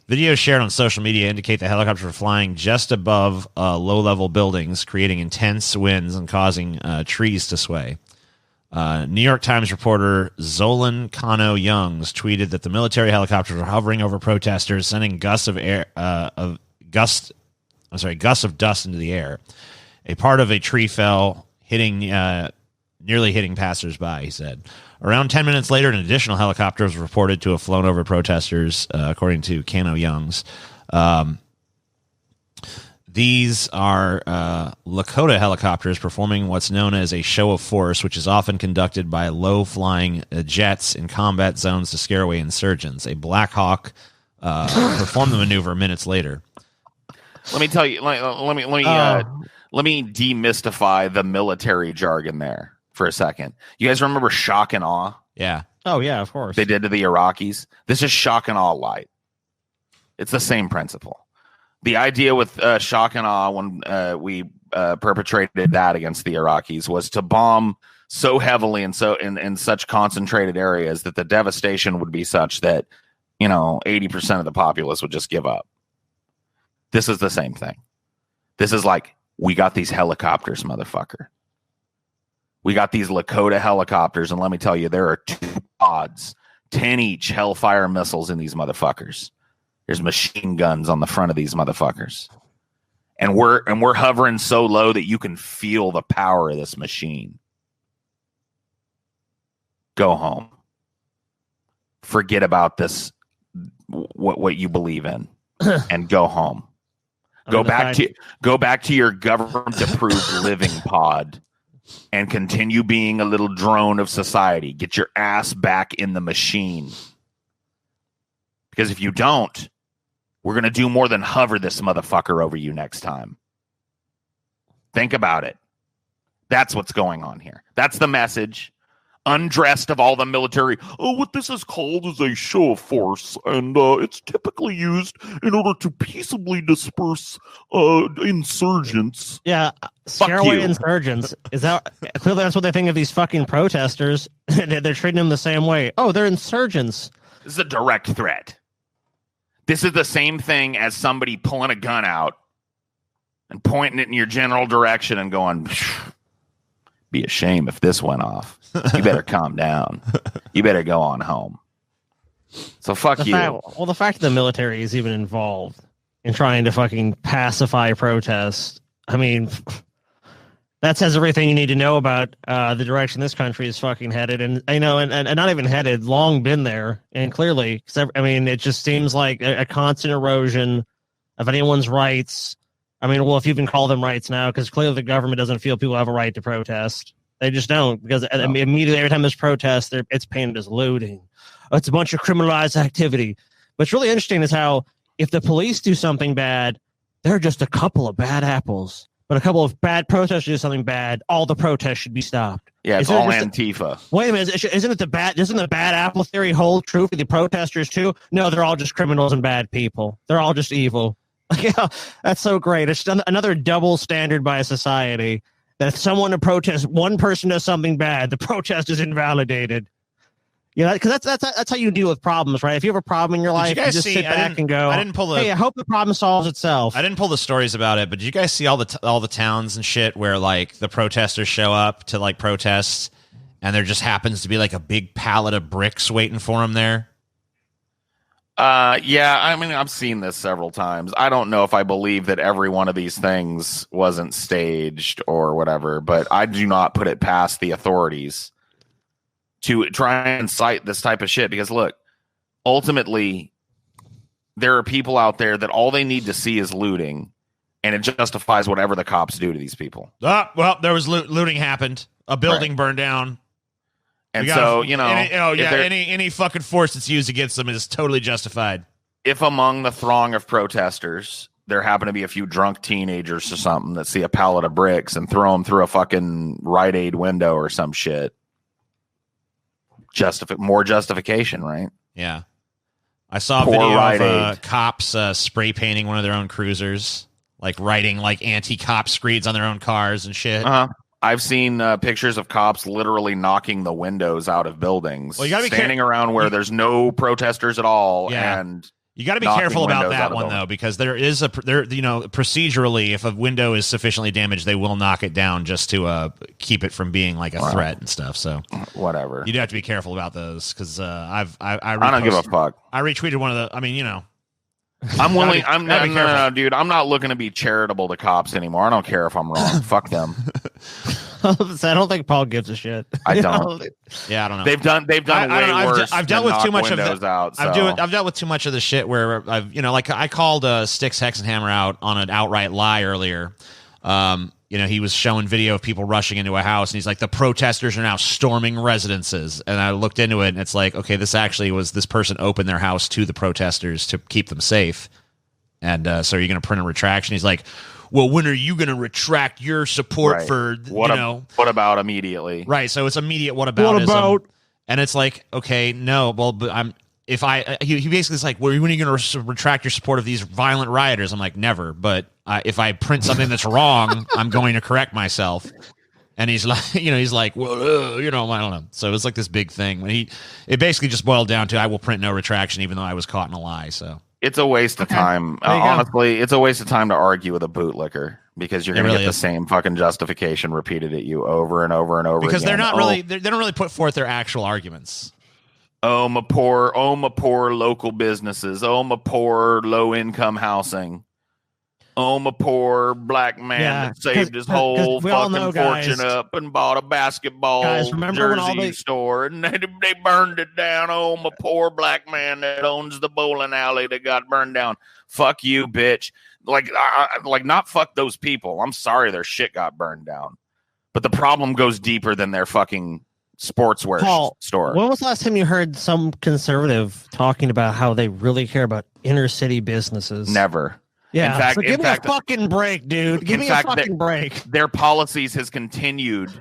Videos shared on social media indicate the helicopters were flying just above low-level buildings, creating intense winds and causing trees to sway. New York Times reporter Zolan Kano-Youngs tweeted that the military helicopters were hovering over protesters, sending gusts of dust into the air. A part of a tree fell, nearly hitting passersby, he said. Around 10 minutes later, an additional helicopter was reported to have flown over protesters, according to Kano-Youngs. These are Lakota helicopters performing what's known as a show of force, which is often conducted by low-flying jets in combat zones to scare away insurgents. A Black Hawk performed the maneuver minutes later. Let me tell you. Let me demystify the military jargon there for a second. You guys remember shock and awe? Yeah. Oh, yeah, of course. They did to the Iraqis. This is shock and awe light. It's the same principle. The idea with shock and awe when we perpetrated that against the Iraqis was to bomb so heavily and so in such concentrated areas that the devastation would be such that 80% of the populace would just give up. This is the same thing. This is like, we got these helicopters, motherfucker. We got these Lakota helicopters, and let me tell you, there are 2 pods, 10 each Hellfire missiles in these motherfuckers. There's machine guns on the front of these motherfuckers. And we're hovering so low that you can feel the power of this machine. Go home. Forget about this, what you believe in, and go home. Go back to your government-approved living pod and continue being a little drone of society. Get your ass back in the machine. Because if you don't, We're going to do more than hover this motherfucker over you next time. Think about it. That's what's going on here. That's the message. Undressed of all the military. Oh, what this is called is a show of force, and it's typically used in order to peaceably disperse insurgents. Yeah, scare away insurgents. Is that clearly that's what they think of these fucking protesters? They're treating them the same way. Oh, they're insurgents. This is a direct threat. This is the same thing as somebody pulling a gun out and pointing it in your general direction and going, be a shame if this went off. You better calm down. You better go on home. So fuck you. The fact that the military is even involved in trying to fucking pacify protests, I mean, that says everything you need to know about the direction this country is fucking headed. And I know, and not even headed, long been there. And clearly, I mean, it just seems like a constant erosion of anyone's rights. I mean, well, if you can call them rights now, because clearly the government doesn't feel people have a right to protest. They just don't, because immediately every time there's protests, it's painted as looting. It's a bunch of criminalized activity. What's really interesting is how if the police do something bad, they're just a couple of bad apples. But a couple of bad protesters do something bad, all the protests should be stopped. Yeah, it's all Antifa. Wait a minute, doesn't the bad apple theory hold true for the protesters too? No, they're all just criminals and bad people. They're all just evil. Yeah, that's so great. It's another double standard by a society. That if someone protests, one person does something bad, the protest is invalidated. You know, because that's how you deal with problems, right? If you have a problem in your life, you just sit back and go, "Hey, I hope the problem solves itself." I didn't pull the stories about it, but did you guys see all the towns and shit where like the protesters show up to like protest, and there just happens to be like a big pallet of bricks waiting for them there? Yeah, I mean, I've seen this several times. I don't know if I believe that every one of these things wasn't staged or whatever, but I do not put it past the authorities to try and cite this type of shit because, look, ultimately, there are people out there that all they need to see is looting, and it justifies whatever the cops do to these people. Well, there was looting happened. A building burned down. And so, you know, any fucking force that's used against them is totally justified. If among the throng of protesters, there happen to be a few drunk teenagers or something that see a pallet of bricks and throw them through a fucking Rite Aid window or some shit, more justification, right? Yeah. I saw a video of cops spray painting one of their own cruisers, like writing like anti-cop screeds on their own cars and shit. I've seen pictures of cops literally knocking the windows out of buildings, well, you gotta be standing around where there's no protesters at all. Yeah. And you got to be careful about that one, though, because procedurally, if a window is sufficiently damaged, they will knock it down just to keep it from being like a threat and stuff. So whatever. You do have to be careful about those because I don't give a fuck. I retweeted one of the. I mean, you know. I'm willing. No, dude. I'm not looking to be charitable to cops anymore. I don't care if I'm wrong. Fuck them. I don't think Paul gives a shit. I don't. Yeah, I don't know. They've done way worse. I've dealt with too much of that. I've dealt with too much of the shit where I've like I called Styx Hexenhammer out on an outright lie earlier. He was showing video of people rushing into a house, and he's like, the protesters are now storming residences. And I looked into it, and it's like, okay, this actually was this person opened their house to the protesters to keep them safe. And so are you going to print a retraction? He's like, well, when are you going to retract your support for, what about immediately? Right, so it's immediate whataboutism. What about? And it's like, okay, no, well, but he basically is like, well, when are you going to retract your support of these violent rioters? I'm like, never. But if I print something that's wrong, I'm going to correct myself. And he's like, well, I don't know. So it was like this big thing. It basically just boiled down to, I will print no retraction, even though I was caught in a lie. So it's a waste of time. Honestly, it's a waste of time to argue with a bootlicker because you're going to get the same fucking justification repeated at you over and over and over because again. They don't really put forth their actual arguments. Oh, my poor local businesses. Oh, my poor low-income housing. Oh, my poor black man that saved his whole fucking fortune up and bought a basketball jersey store, and they burned it down. Oh, my poor black man that owns the bowling alley that got burned down. Fuck you, bitch. Like not fuck those people. I'm sorry their shit got burned down. But the problem goes deeper than their fucking sportswear store. When was the last time you heard some conservative talking about how they really care about inner city businesses. Never. Yeah, In fact, so give me a fucking break, dude. Give me a fucking break. Their policies has continued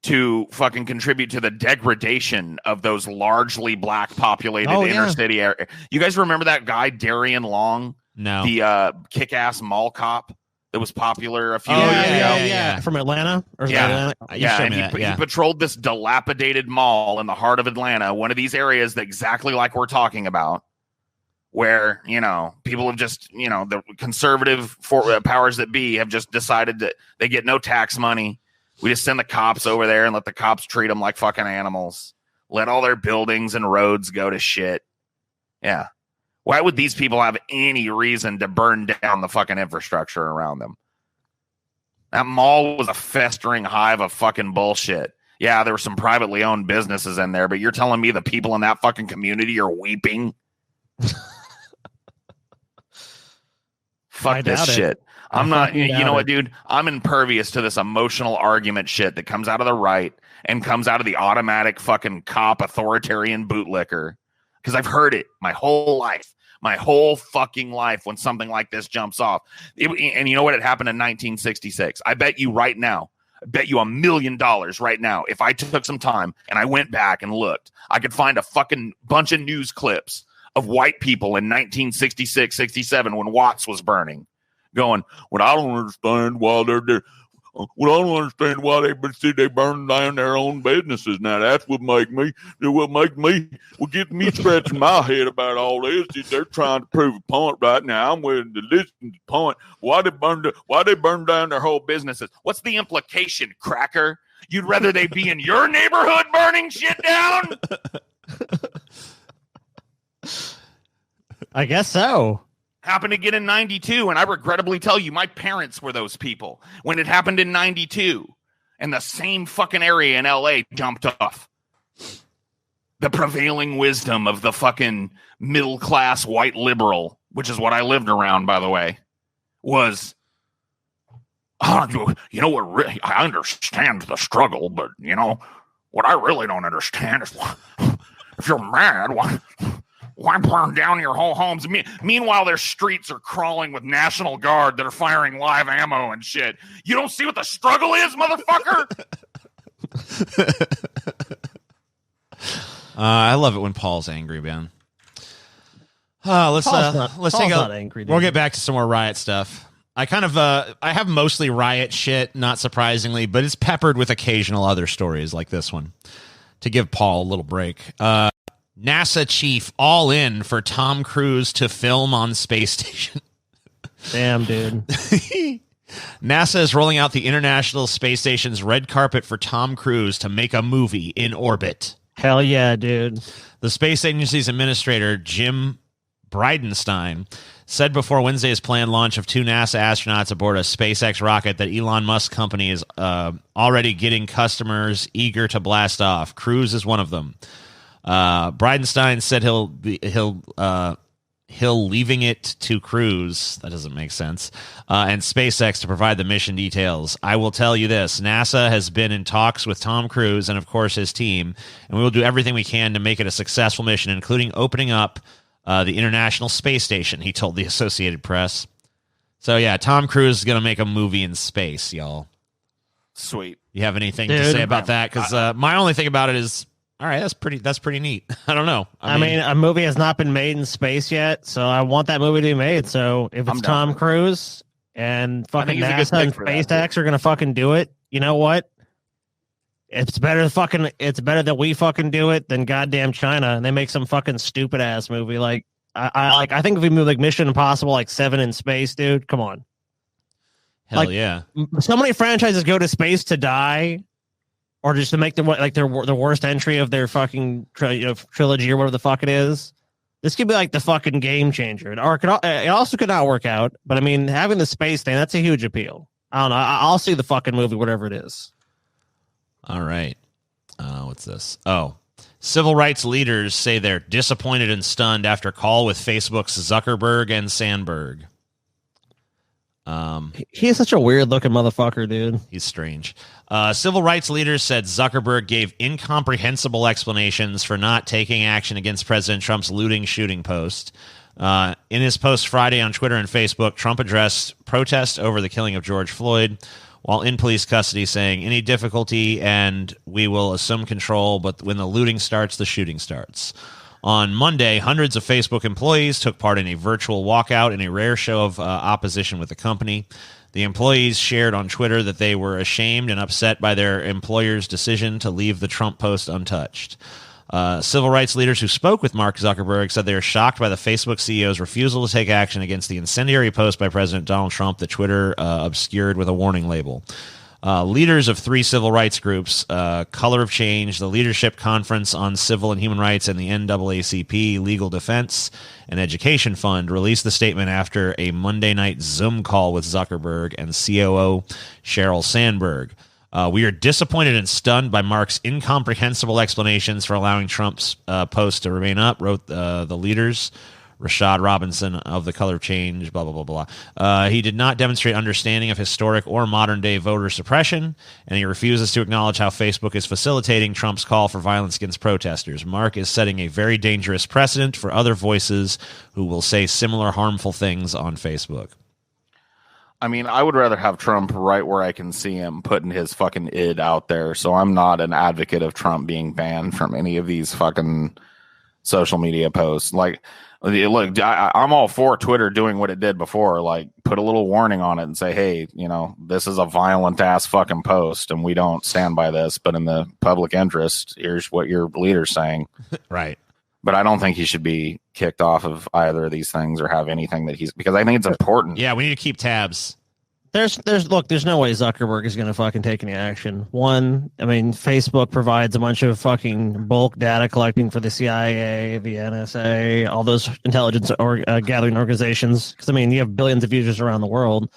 to fucking contribute to the degradation of those largely black populated inner city area. You guys remember that guy, Darian Long? No. The kick-ass mall cop that was popular a few years ago? Yeah. From Atlanta? He patrolled this dilapidated mall in the heart of Atlanta, one of these areas that exactly like we're talking about, where, people have just, the conservative powers that be have just decided that they get no tax money. We just send the cops over there and let the cops treat them like fucking animals. Let all their buildings and roads go to shit. Yeah. Why would these people have any reason to burn down the fucking infrastructure around them? That mall was a festering hive of fucking bullshit. Yeah, there were some privately owned businesses in there, but you're telling me the people in that fucking community are weeping? Fuck this shit. I'm not, you know what, dude? I'm impervious to this emotional argument shit that comes out of the right and comes out of the automatic fucking cop authoritarian bootlicker. Because I've heard it my whole life, my whole fucking life when something like this jumps off. And you know what? It happened in 1966. I bet you right now, I bet you $1 million right now, if I took some time and I went back and looked, I could find a fucking bunch of news clips of white people in 1966, 67 when Watts was burning. Going, what I don't understand why they burn down their own businesses. Now that's what make me get me scratching my head about all this. Is they're trying to prove a point right now. I'm willing to listen to the point. Why they burn down their whole businesses? What's the implication, cracker? You'd rather they be in your neighborhood burning shit down? I guess so. Happened again in 92, and I regrettably tell you, my parents were those people when it happened in 92, and the same fucking area in LA jumped off. The prevailing wisdom of the fucking middle-class white liberal, which is what I lived around, by the way, was, you know what, really, I understand the struggle, but, what I really don't understand is if you're mad, why burn down your whole homes? Meanwhile, their streets are crawling with National Guard that are firing live ammo and shit. You don't see what the struggle is, motherfucker? I love it when Paul's angry, man. We'll get back to some more riot stuff. I have mostly riot shit, not surprisingly, but it's peppered with occasional other stories like this one to give Paul a little break. NASA chief all in for Tom Cruise to film on space station. Damn, dude. NASA is rolling out the International Space Station's red carpet for Tom Cruise to make a movie in orbit. Hell yeah, dude. The space agency's administrator, Jim Bridenstine, said before Wednesday's planned launch of 2 NASA astronauts aboard a SpaceX rocket that Elon Musk's company is already getting customers eager to blast off. Cruise is one of them. Bridenstine said he'll leaving it to Cruise. That doesn't make sense. And SpaceX to provide the mission details. I will tell you this: NASA has been in talks with Tom Cruise and, of course, his team, and we will do everything we can to make it a successful mission, including opening up the International Space Station. He told the Associated Press. So yeah, Tom Cruise is gonna make a movie in space, y'all. Sweet. You have anything to say about that? Because my only thing about it is, all right, that's pretty neat. I don't know. I mean, a movie has not been made in space yet, so I want that movie to be made. So if it's Tom Cruise and fucking NASA and SpaceX are gonna fucking do it, you know what? It's better that we fucking do it than goddamn China, and they make some fucking stupid ass movie. Like I think if we move like Mission Impossible 7 in space, dude, come on. Hell yeah. So many franchises go to space to die, or just to make the worst entry of their fucking trilogy or whatever the fuck it is. This could be like the fucking game changer. Or it also could not work out. But I mean, having the space thing, that's a huge appeal. I don't know. I'll see the fucking movie, whatever it is. All right. What's this? Oh, civil rights leaders say they're disappointed and stunned after call with Facebook's Zuckerberg and Sandberg. He is such a weird looking motherfucker, dude. He's strange. Civil rights leaders said Zuckerberg gave incomprehensible explanations for not taking action against President Trump's looting shooting post. In his post Friday on Twitter and Facebook, Trump addressed protests over the killing of George Floyd while in police custody, saying, "Any difficulty and we will assume control, but when the looting starts, the shooting starts." On Monday, hundreds of Facebook employees took part in a virtual walkout in a rare show of opposition with the company. The employees shared on Twitter that they were ashamed and upset by their employer's decision to leave the Trump post untouched. Civil rights leaders who spoke with Mark Zuckerberg said they are shocked by the Facebook CEO's refusal to take action against the incendiary post by President Donald Trump that Twitter obscured with a warning label. Leaders of three civil rights groups, Color of Change, the Leadership Conference on Civil and Human Rights, and the NAACP Legal Defense and Education Fund, released the statement after a Monday night Zoom call with Zuckerberg and COO Sheryl Sandberg. We are disappointed and stunned by Mark's incomprehensible explanations for allowing Trump's post to remain up, wrote the leaders. Rashad Robinson of the Color of Change, blah, blah, blah, blah. He did not demonstrate understanding of historic or modern-day voter suppression, and he refuses to acknowledge how Facebook is facilitating Trump's call for violence against protesters. Mark is setting a very dangerous precedent for other voices who will say similar harmful things on Facebook. I mean, I would rather have Trump right where I can see him putting his fucking id out there, so I'm not an advocate of Trump being banned from any of these fucking social media posts. Like, look, I'm all for Twitter doing what it did before. Like, put a little warning on it and say, hey, you know, this is a violent ass fucking post and we don't stand by this. But in the public interest, here's what your leader's saying. Right. But I don't think he should be kicked off of either of these things or have anything that because I think it's important. Yeah, we need to keep tabs. There's no way Zuckerberg is going to fucking take any action. One, I mean, Facebook provides a bunch of fucking bulk data collecting for the CIA, the NSA, all those intelligence gathering organizations. Because, I mean, you have billions of users around the world.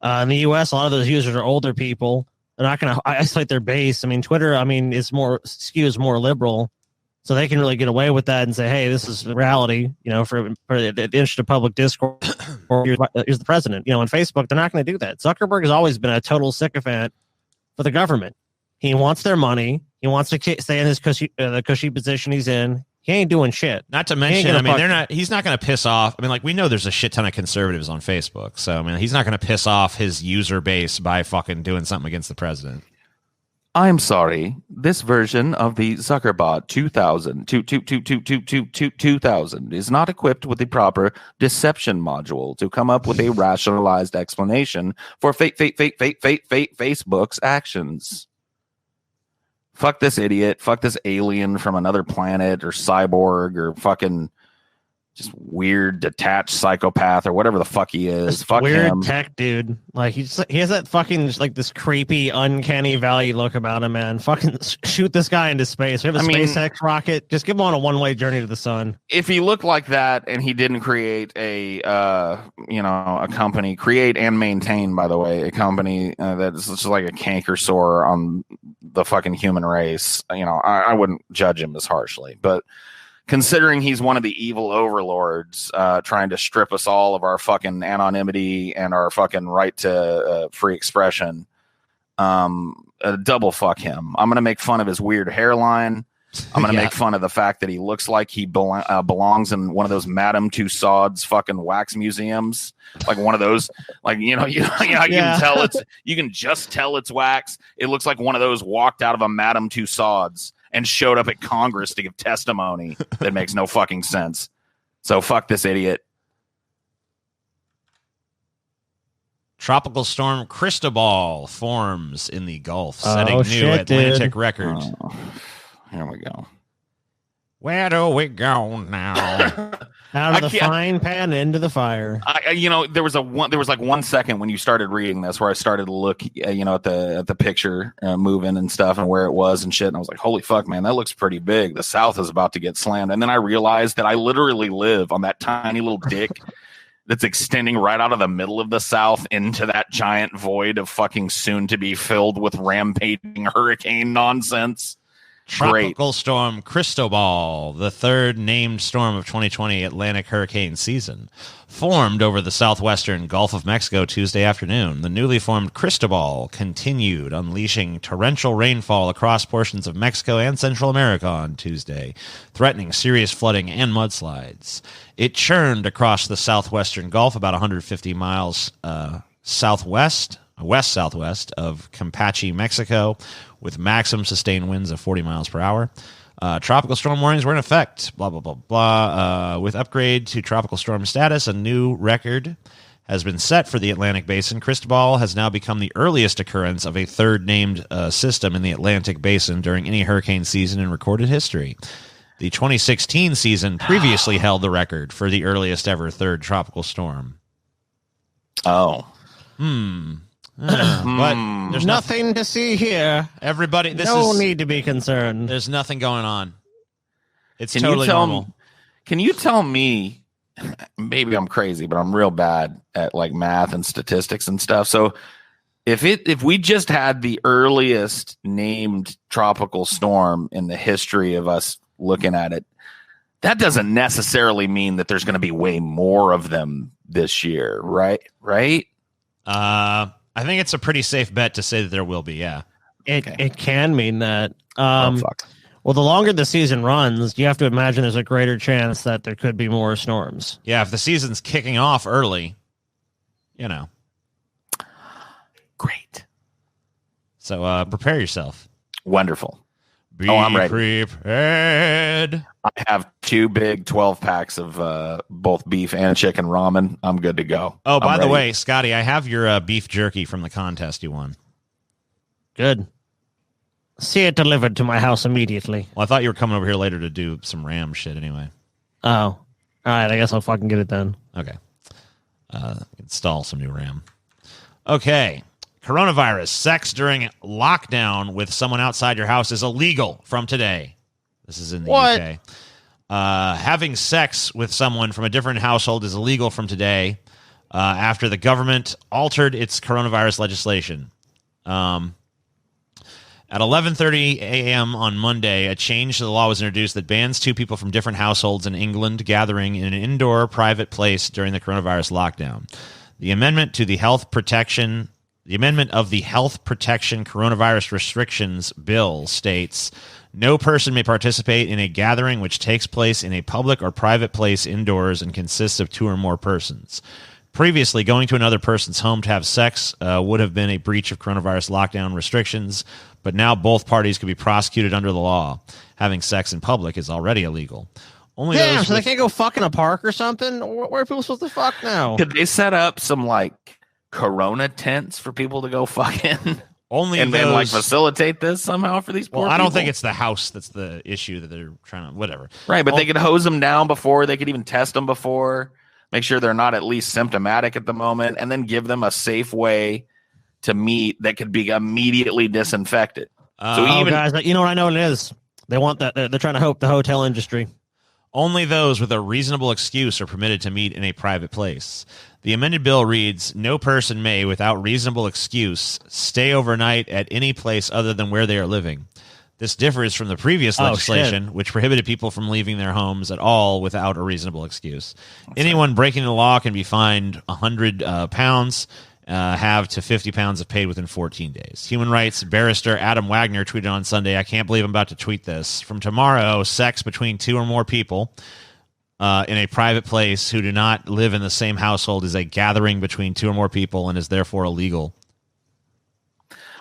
In the U.S., a lot of those users are older people. They're not going to isolate their base. I mean, Twitter, I mean, skews more liberal. So they can really get away with that and say, hey, this is reality, you know, for the interest of public discourse, or here's the president. You know, on Facebook, they're not going to do that. Zuckerberg has always been a total sycophant for the government. He wants their money. He wants to stay in his the cushy position he's in. He ain't doing shit. Not to mention, I mean, he's not going to piss off. I mean, like, we know there's a shit ton of conservatives on Facebook. So, I mean, he's not going to piss off his user base by fucking doing something against the president. I'm sorry. This version of the Zuckerbot 2000 is not equipped with the proper deception module to come up with a rationalized explanation for Facebook's actions. Fuck this idiot. Fuck this alien from another planet or cyborg or fucking just weird detached psychopath or whatever the fuck he is. Fuck weird him. Tech dude. Like he has that fucking just like this creepy uncanny valley look about him, man. Fucking shoot this guy into space. We have a SpaceX rocket. Just give him on a one-way journey to the sun. If he looked like that and he didn't create a company, create and maintain, by the way, a company that's just like a canker sore on the fucking human race, you know, I wouldn't judge him as harshly, but considering he's one of the evil overlords trying to strip us all of our fucking anonymity and our fucking right to free expression, double fuck him. I'm going to make fun of his weird hairline. I'm going to make fun of the fact that he looks like he belongs in one of those Madame Tussauds fucking wax museums. Like one of those, like, you can tell you can just tell it's wax. It looks like one of those walked out of a Madame Tussauds and showed up at Congress to give testimony that makes no fucking sense. So fuck this idiot. Tropical storm Cristobal forms in the Gulf, setting new Atlantic record. Oh, here we go. Where do we go now? Out of the frying pan into the fire. There was like 1 second when you started reading this where I started to look, at the picture moving and stuff and where it was and shit. And I was like, holy fuck, man, that looks pretty big. The South is about to get slammed. And then I realized that I literally live on that tiny little dick that's extending right out of the middle of the South into that giant void of fucking soon to be filled with rampaging hurricane nonsense. Tropical Storm Cristobal, the third named storm of 2020 Atlantic hurricane season, formed over the southwestern Gulf of Mexico Tuesday afternoon. The newly formed Cristobal continued unleashing torrential rainfall across portions of Mexico and Central America on Tuesday, threatening serious flooding and mudslides. It churned across the southwestern Gulf about 150 miles west-southwest of Campeche, Mexico, with maximum sustained winds of 40 miles per hour. Tropical storm warnings were in effect, blah, blah, blah, blah. With upgrade to tropical storm status, a new record has been set for the Atlantic Basin. Cristobal has now become the earliest occurrence of a third named system in the Atlantic Basin during any hurricane season in recorded history. The 2016 season previously held the record for the earliest ever third tropical storm. Oh. But there's nothing to see here. Everybody, no need to be concerned. There's nothing going on. It's Can totally normal. Can you tell me, maybe I'm crazy, but I'm real bad at like math and statistics and stuff. So if we just had the earliest named tropical storm in the history of us looking at it, that doesn't necessarily mean that there's going to be way more of them this year, right? Right? I think it's a pretty safe bet to say that there will be, yeah. It can mean that. Fuck. Well, the longer the season runs, you have to imagine there's a greater chance that there could be more storms. Yeah, if the season's kicking off early, you know. Great. So prepare yourself. Wonderful. I'm ready. Prepared. I have 2 big 12 packs of both beef and chicken ramen. I'm good to go. Oh, by the way, Scotty, I have your beef jerky from the contest you won. Good. See it delivered to my house immediately. Well, I thought you were coming over here later to do some Ram shit anyway. Oh. All right, I guess I'll fucking get it then. Okay. Install some new Ram. Okay. Coronavirus. Sex during lockdown with someone outside your house is illegal from today. This is in the UK. Having sex with someone from a different household is illegal from today after the government altered its coronavirus legislation. At 11:30 a.m. on Monday, a change to the law was introduced that bans 2 people from different households in England gathering in an indoor private place during the coronavirus lockdown. The amendment of the Health Protection Coronavirus Restrictions Bill states, no person may participate in a gathering which takes place in a public or private place indoors and consists of 2 or more persons. Previously, going to another person's home to have sex would have been a breach of coronavirus lockdown restrictions, but now both parties could be prosecuted under the law. Having sex in public is already illegal. Only Damn, so they can't go fuck in a park or something? Where are people supposed to fuck now? Could they set up some like Corona tents for people to go fuck in? Only and then like facilitate this somehow for these poor I don't people? think it's the house that's the issue that they're trying to, whatever. Right, but they could hose them down before. They could even test them before. Make sure they're not at least symptomatic at the moment, and then give them a safe way to meet that could be immediately disinfected. Guys, you know what I know it is? They want that. They're trying to help the hotel industry. Only those with a reasonable excuse are permitted to meet in a private place. The amended bill reads, no person may, without reasonable excuse, stay overnight at any place other than where they are living. This differs from the previous legislation, which prohibited people from leaving their homes at all without a reasonable excuse. Anyone breaking the law can be fined £100, have to £50 if paid within 14 days. Human rights barrister Adam Wagner tweeted on Sunday, I can't believe I'm about to tweet this. From tomorrow, sex between 2 or more people in a private place who do not live in the same household is a gathering between 2 or more people and is therefore illegal.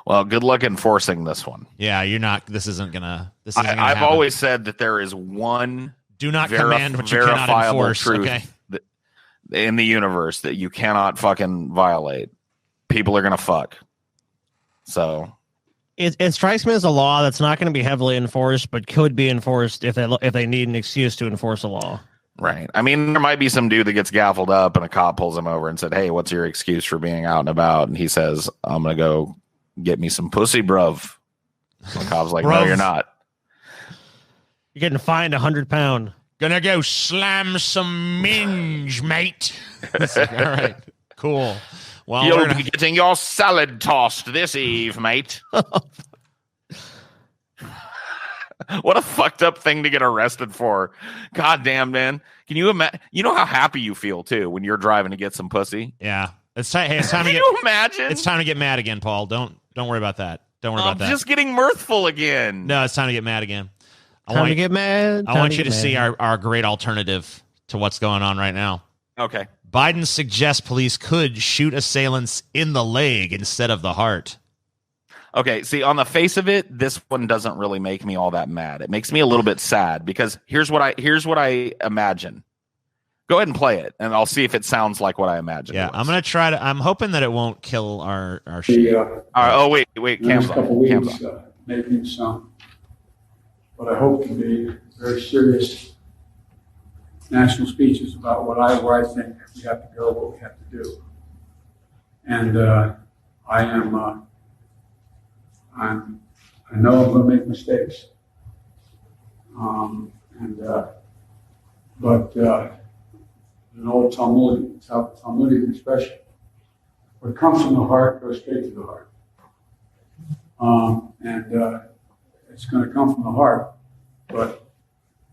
Well, good luck enforcing this one. Yeah, you're not. This isn't gonna. I've always said that there is one. Do not command what you cannot enforce. Truth in the universe that you cannot fucking violate. People are gonna fuck. So it strikes me as a law that's not going to be heavily enforced, but could be enforced if they need an excuse to enforce a law. Right. I mean, there might be some dude that gets gaffled up and a cop pulls him over and said, "Hey, what's your excuse for being out and about?" And he says, "I'm gonna go get me some pussy, bruv." The cop's like, "No, you're not. You're getting fined £100. Gonna go slam some minge, mate." All right, cool. Well, you'll be getting your salad tossed this eve, mate. What a fucked up thing to get arrested for. God damn, man. Can you imagine? You know how happy you feel, too, when you're driving to get some pussy? Yeah. It's time to Can you imagine? It's time to get mad again, Paul. Don't worry about that. Don't worry about that. I'm just getting mirthful again. No, it's time to get mad again. Time to get mad. I want you to see our great alternative to what's going on right now. Okay. Biden suggests police could shoot assailants in the leg instead of the heart. Okay, see, on the face of it, this one doesn't really make me all that mad. It makes me a little bit sad because here's what I imagine. Go ahead and play it, and I'll see if it sounds like what I imagine. Yeah, I'm gonna try to. I'm hoping that it won't kill our shit. Oh wait, Next couple weeks, making some, what I hope to be very serious national speeches about where I think we have to go, what we have to do, and I know I'm going to make mistakes, but an old Talmudic expression: "What comes from the heart goes straight to the heart," and it's going to come from the heart. But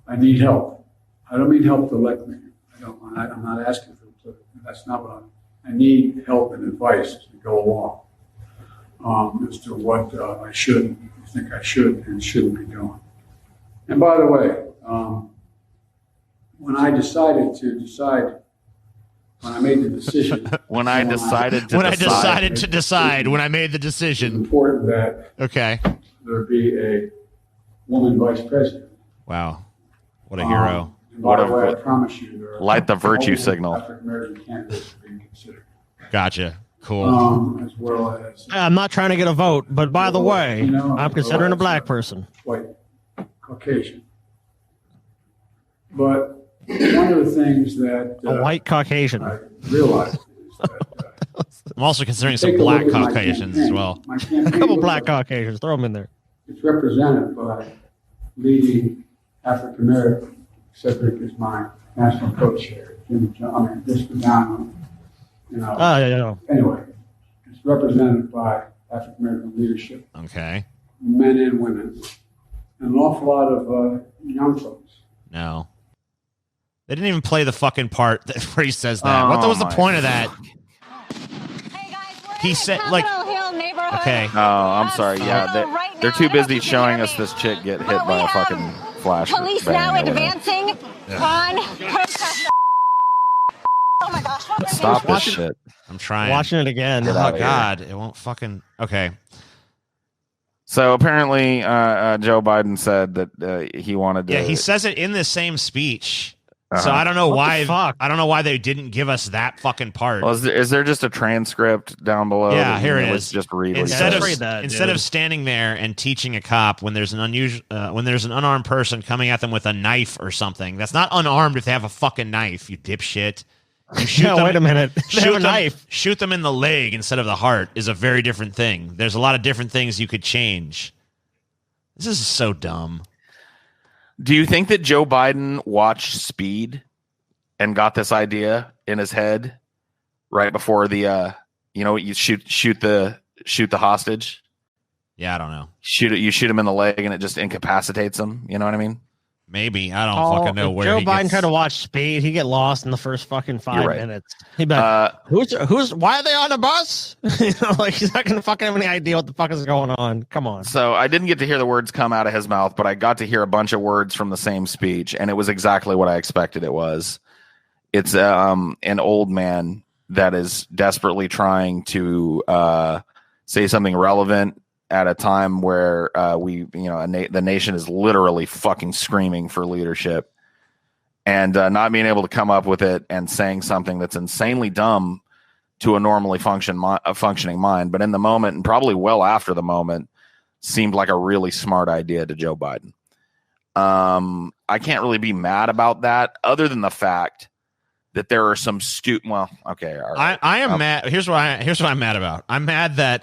I need help. I don't mean help to elect me. I'm not asking for it. That's not what I need help and advice as we go along. As to what I think I should and shouldn't be doing. And by the way, when I made the decision, when I made the decision, it's important that there be a woman vice president. Wow, what a hero! And by the way, I promise you, there are light the virtue signal. African American candidates being considered. Gotcha. Cool. As well as I'm not trying to get a vote, but by the way, I'm considering a black person. White, Caucasian. But one of the things that a white Caucasian. I realized is that I'm also considering some black Caucasians as well. A couple black Caucasians, throw them in there. It's represented by leading African American. Cedric is my national co-chair. This was down. Anyway, it's represented by African American leadership. Okay. Men and women. And an awful lot of young folks. No. They didn't even play the fucking part where he says that. What was the point of that? Hey guys, we're He in said, the like, Capitol Hill neighborhood. Okay. Oh, I'm sorry. So Yeah, right they're now, too I don't know busy if you can showing hear us me, this chick get hit but by we a have fucking flash. Police now advancing on protesters. Oh my gosh! Stop this shit. I'm trying. Watching it again. Get Oh, out of here. God. It won't fucking... Okay. So apparently, Joe Biden said that he wanted to. Yeah, he says it in the same speech. So Uh-huh. I don't know What the why. fuck? I don't know why they didn't give us that fucking part. Well, is there just a transcript down below? Yeah, that here you it can is. Just read. what he Instead says? of read that, instead dude. of standing there and teaching a cop when there's an unarmed person coming at them with a knife or something. That's not unarmed if they have a fucking knife. You dipshit. You shoot No, them. wait a minute. They have a knife. Shoot them in the leg instead of the heart is a very different thing. There's a lot of different things you could change. This is so dumb. Do you think that Joe Biden watched Speed and got this idea in his head right before the you shoot the hostage? Yeah, I don't know. You shoot him in the leg and it just incapacitates him. You know what I mean? Maybe. I don't fucking know if where Joe he Biden gets... tried to watch Speed, he'd get lost in the first fucking 5 right. minutes. He'd be like, who's why are they on the bus? Like he's not gonna fucking have any idea what the fuck is going on. Come on. So I didn't get to hear the words come out of his mouth, but I got to hear a bunch of words from the same speech, and it was exactly what I expected it was. It's an old man that is desperately trying to say something relevant at a time where the nation is literally fucking screaming for leadership, and not being able to come up with it and saying something that's insanely dumb to a normally functioning mind, but in the moment and probably well after the moment seemed like a really smart idea to Joe Biden. I can't really be mad about that other than the fact that there are some I am mad. Here's what I'm mad about. I'm mad that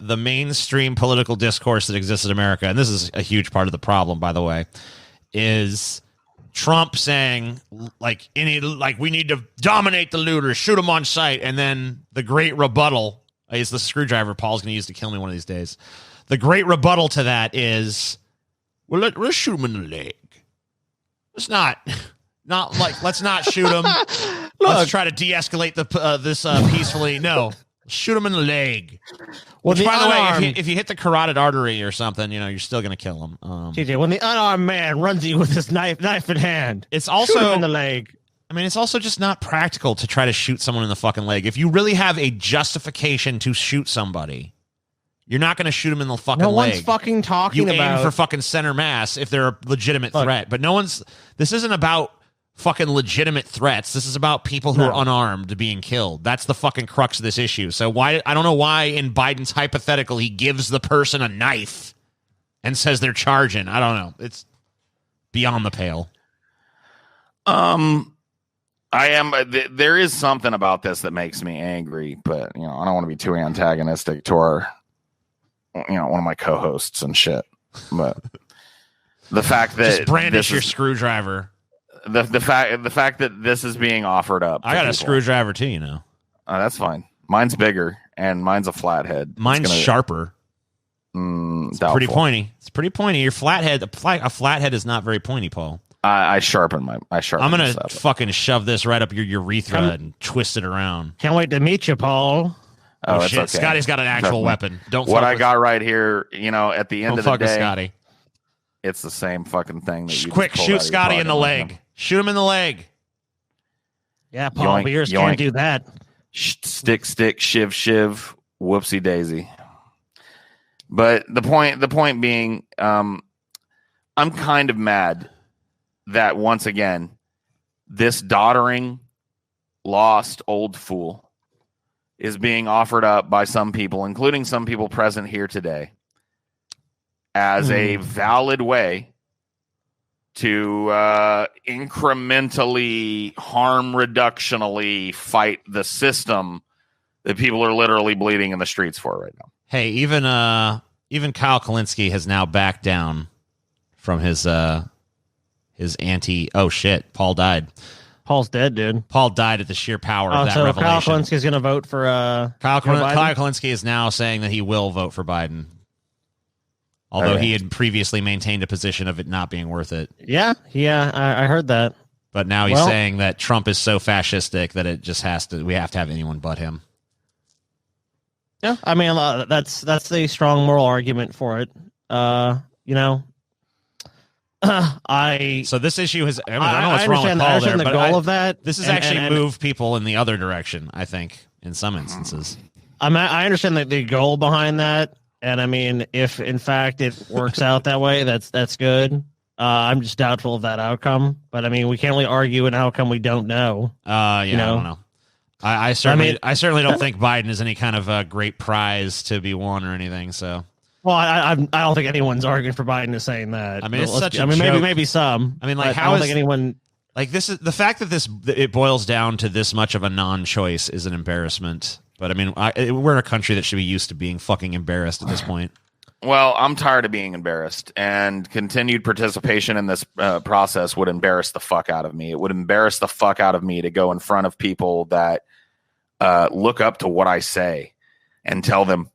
the mainstream political discourse that exists in America, and this is a huge part of the problem, by the way, is Trump saying like we need to dominate the looters, shoot them on sight, and then the great rebuttal is the screwdriver Paul's going to use to kill me one of these days. The great rebuttal to that is Well, let's shoot him in the leg. Let's not like let's not shoot him. Let's try to de-escalate this peacefully. No, shoot him in the leg. Which, by the way, if you hit the carotid artery or something, you're still gonna kill him. TJ, when the unarmed man runs you with his knife in hand, it's also shoot him in the leg. I mean, it's also just not practical to try to shoot someone in the fucking leg. If you really have a justification to shoot somebody, you're not going to shoot them in the fucking leg. No one's fucking talking about... You aim for fucking center mass if they're a legitimate threat. But this isn't about fucking legitimate threats. This is about people who are unarmed being killed. That's the fucking crux of this issue. So I don't know why in Biden's hypothetical he gives the person a knife and says they're charging. I don't know. It's beyond the pale. There is something about this that makes me angry, but I don't want to be too antagonistic to our, one of my co-hosts and shit. But the fact that just brandish your screwdriver, the fact that this is being offered up. I got a screwdriver too, that's fine. Mine's bigger and mine's a flathead. Mine's sharper. It's pretty pointy. It's pretty pointy. Your flathead, a flathead is not very pointy, Paul. I sharpen. I'm gonna fucking shove this right up your urethra and twist it around. Can't wait to meet you, Paul. Oh shit! Okay. Scotty's got an actual weapon. Don't. What I got right here, at the end of the day, Scotty. It's the same fucking thing. That you quick shoot Scotty in the leg. Shoot him in the leg. Yeah, Paul, but yours can't do that. Stick, shiv, whoopsie daisy. But the point being, I'm kind of mad that once again, this doddering, lost old fool is being offered up by some people, including some people present here today, as a valid way to incrementally, harm reductionally fight the system that people are literally bleeding in the streets for right now. Hey, even Kyle Kalinske has now backed down from his anti. Oh shit! Paul died. Paul's dead, dude. Paul died at the sheer power of that revelation. Kyle Kalinske is going to vote for Kyle Kalinske is now saying that he will vote for Biden, although he had previously maintained a position of it not being worth it. Yeah, I heard that. But now he's saying that Trump is so fascistic that it just we have to have anyone but him. Yeah, I mean that's a strong moral argument for it. So this issue has. I don't know what's wrong with Paul there, but goal of that. This has actually moved people in the other direction. I think in some instances. I understand the goal behind that, and I mean, if in fact it works out that way, that's good. I'm just doubtful of that outcome, but I mean, we can't really argue an outcome we don't know. I don't know. I certainly don't think Biden is any kind of a great prize to be won or anything. So. Well, I don't think anyone's arguing for Biden is saying that. I mean, it's such a joke. Maybe some. I mean, like, I don't think anyone. Like, this is the fact that it boils down to this much of a non-choice is an embarrassment. But I mean, we're in a country that should be used to being fucking embarrassed at this point. Well, I'm tired of being embarrassed, and continued participation in this process would embarrass the fuck out of me. It would embarrass the fuck out of me to go in front of people that look up to what I say and tell them,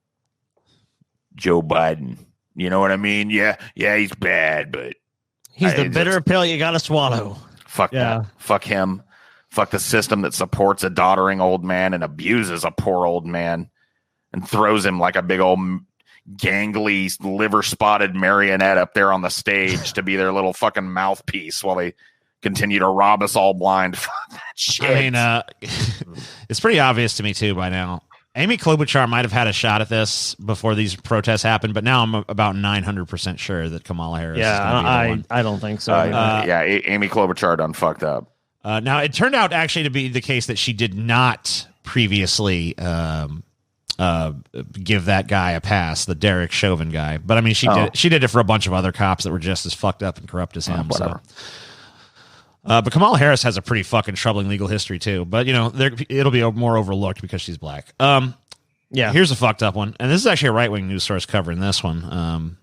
Joe Biden, you know what I mean? Yeah, he's bad, but he's the bitter pill you got to swallow. Fuck that. Fuck him. Fuck the system that supports a doddering old man and abuses a poor old man and throws him like a big old gangly, liver-spotted marionette up there on the stage to be their little fucking mouthpiece while they continue to rob us all blind. Fuck that shit. I mean, it's pretty obvious to me, too, by now. Amy Klobuchar might have had a shot at this before these protests happened, but now I'm about 900% sure that Kamala Harris is going to be the one. I don't think so. Amy Klobuchar done fucked up. Now, it turned out actually to be the case that she did not previously give that guy a pass, the Derek Chauvin guy. But, I mean, she did it for a bunch of other cops that were just as fucked up and corrupt as him. Whatever. So. But Kamala Harris has a pretty fucking troubling legal history, too. But, it'll be more overlooked because she's black. Here's a fucked up one. And this is actually a right-wing news source covering this one,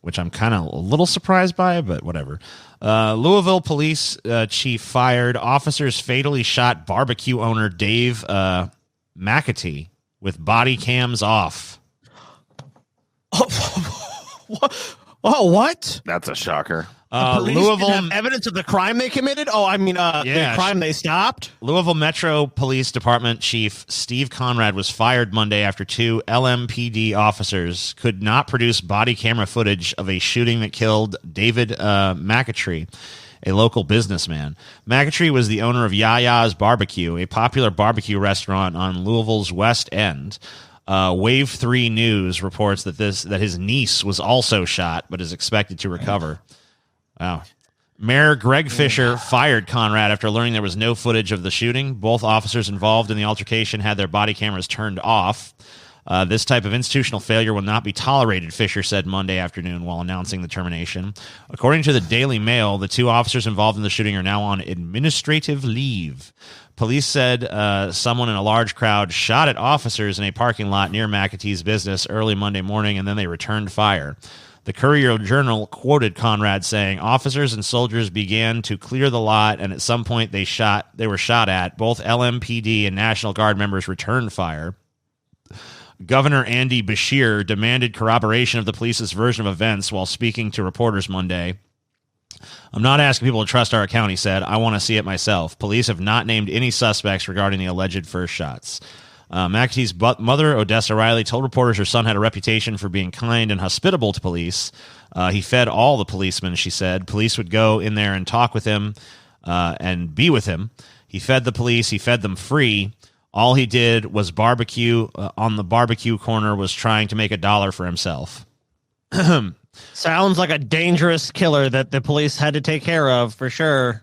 which I'm kind of a little surprised by, but whatever. Louisville police chief fired. Officers fatally shot barbecue owner Dave McAtee with body cams off. What Oh, what? That's a shocker. Police Louisville didn't have evidence of the crime they committed. Oh, I mean, the crime they stopped. Louisville Metro Police Department Chief Steve Conrad was fired Monday after 2 LMPD officers could not produce body camera footage of a shooting that killed David McAtree, a local businessman. McAtree was the owner of Yaya's Barbecue, a popular barbecue restaurant on Louisville's West End. Wave 3 News reports that his niece was also shot, but is expected to recover. Wow. Mayor Greg Fisher fired Conrad after learning there was no footage of the shooting. Both officers involved in the altercation had their body cameras turned off. This type of institutional failure will not be tolerated, Fisher said Monday afternoon while announcing the termination. According to the Daily Mail, the 2 officers involved in the shooting are now on administrative leave. Police said someone in a large crowd shot at officers in a parking lot near McAtee's business early Monday morning, and then they returned fire. The Courier-Journal quoted Conrad saying, "Officers and soldiers began to clear the lot, and at some point they were shot at. Both LMPD and National Guard members returned fire." Governor Andy Beshear demanded corroboration of the police's version of events while speaking to reporters Monday. "I'm not asking people to trust our account," he said. "I want to see it myself." Police have not named any suspects regarding the alleged first shots. McAtee's mother, Odessa Riley, told reporters her son had a reputation for being kind and hospitable to police. He fed all the policemen, she said. Police would go in there and talk with him and be with him. He fed the police. He fed them free. All he did was barbecue on the barbecue corner, was trying to make $1 for himself. Sounds like a dangerous killer that the police had to take care of, for sure,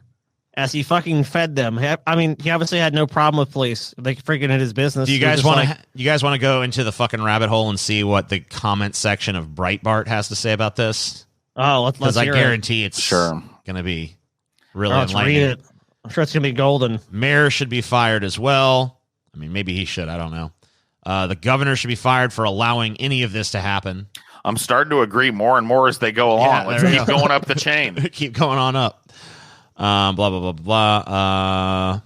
as he fucking fed them. I mean, he obviously had no problem with police. They freaking hit his business. Do you guys want to? You guys want to go into the fucking rabbit hole and see what the comment section of Breitbart has to say about this? Oh, let's because I hear guarantee it's Sure going to be really let's enlightening. read it. I'm sure it's gonna be golden. Mayor should be fired as well. I mean, maybe he should. I don't know. The governor should be fired for allowing any of this to happen. I'm starting to agree more and more as they go along. Yeah, Let's there we keep go. going up the chain. Keep going on up. Blah, blah, blah, blah.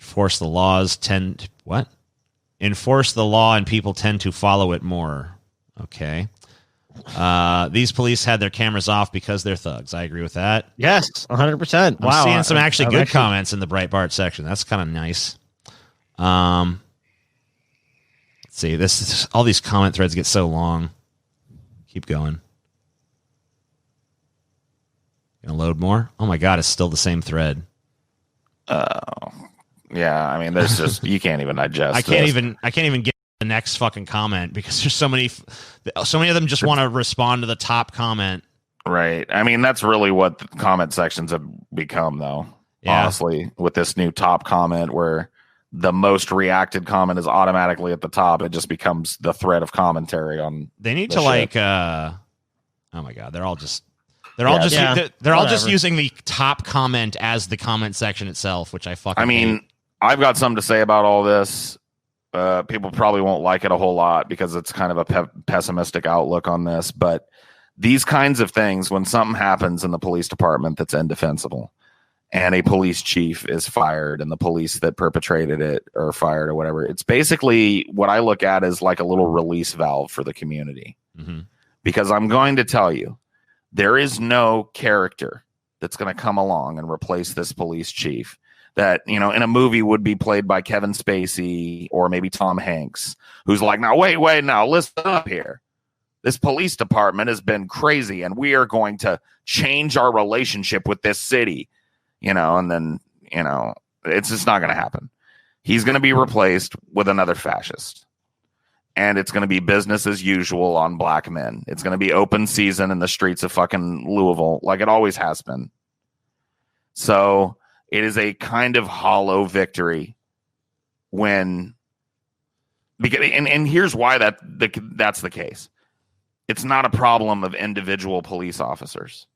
Enforce the laws Enforce the law and people tend to follow it more. Okay. These police had their cameras off because they're thugs. I agree with that. Yes, 100%. Wow. I'm seeing some actually good actually comments in the Breitbart section. That's kind of nice. Let's see. All these comment threads get so long. Keep going. Gonna load more? Oh my god, it's still the same thread. Yeah, I mean, there's just you can't even digest. I can't even get the next fucking comment because there's so many of them just want to respond to the top comment. Right. I mean, that's really what the comment sections have become, though. Yeah. Honestly, with this new top comment where the most reacted comment is automatically at the top, it just becomes the thread of commentary on. They need the to shit. oh my god, they're all just using the top comment as the comment section itself, which I fucking I mean, hate. I've got something to say about all this. People probably won't like it a whole lot because it's kind of a pessimistic outlook on this. But these kinds of things, when something happens in the police department that's indefensible and a police chief is fired and the police that perpetrated it are fired or whatever, it's basically what I look at as like a little release valve for the community. Mm-hmm. Because I'm going to tell you, there is no character that's going to come along and replace this police chief that, you know, in a movie would be played by Kevin Spacey or maybe Tom Hanks, who's like, now, wait, now listen up here. This police department has been crazy and we are going to change our relationship with this city, you know, and then, you know, it's just not going to happen. He's going to be replaced with another fascist. And it's going to be business as usual on black men. It's going to be open season in the streets of fucking Louisville, like it always has been. So it is a kind of hollow victory when, and here's why that's the case. It's not a problem of individual police officers.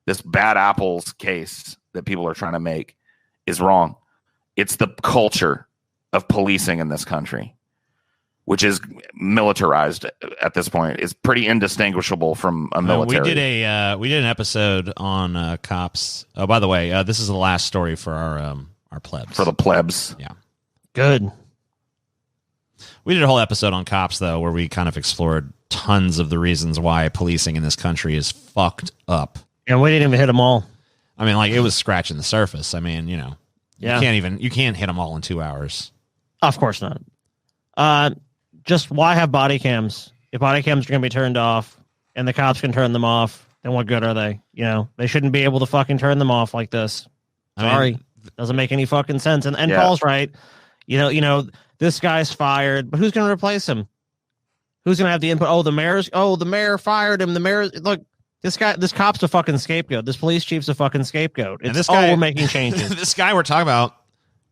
This bad apples case that people are trying to make is wrong. It's the culture of policing in this country, which is militarized at this point. Is pretty indistinguishable from a military. We did an episode on cops. Oh, by the way, this is the last story for our plebs. For the plebs. Yeah. Good. We did a whole episode on cops, though, where we kind of explored tons of the reasons why policing in this country is fucked up. And we didn't even hit them all. I mean, like, it was scratching the surface. I mean, you know, Yeah. you can't hit them all in 2 hours. Of course not. Just why have body cams? If body cams are going to be turned off and the cops can turn them off, then what good are they? You know, they shouldn't be able to fucking turn them off like this. Sorry. Doesn't make any fucking sense. And Yeah. Paul's right. You know, this guy's fired, but who's going to replace him? Who's going to have the input? The mayor fired him. The mayor, look, this cop's a fucking scapegoat. This police chief's a fucking scapegoat. And this guy, we're making changes. This guy we're talking about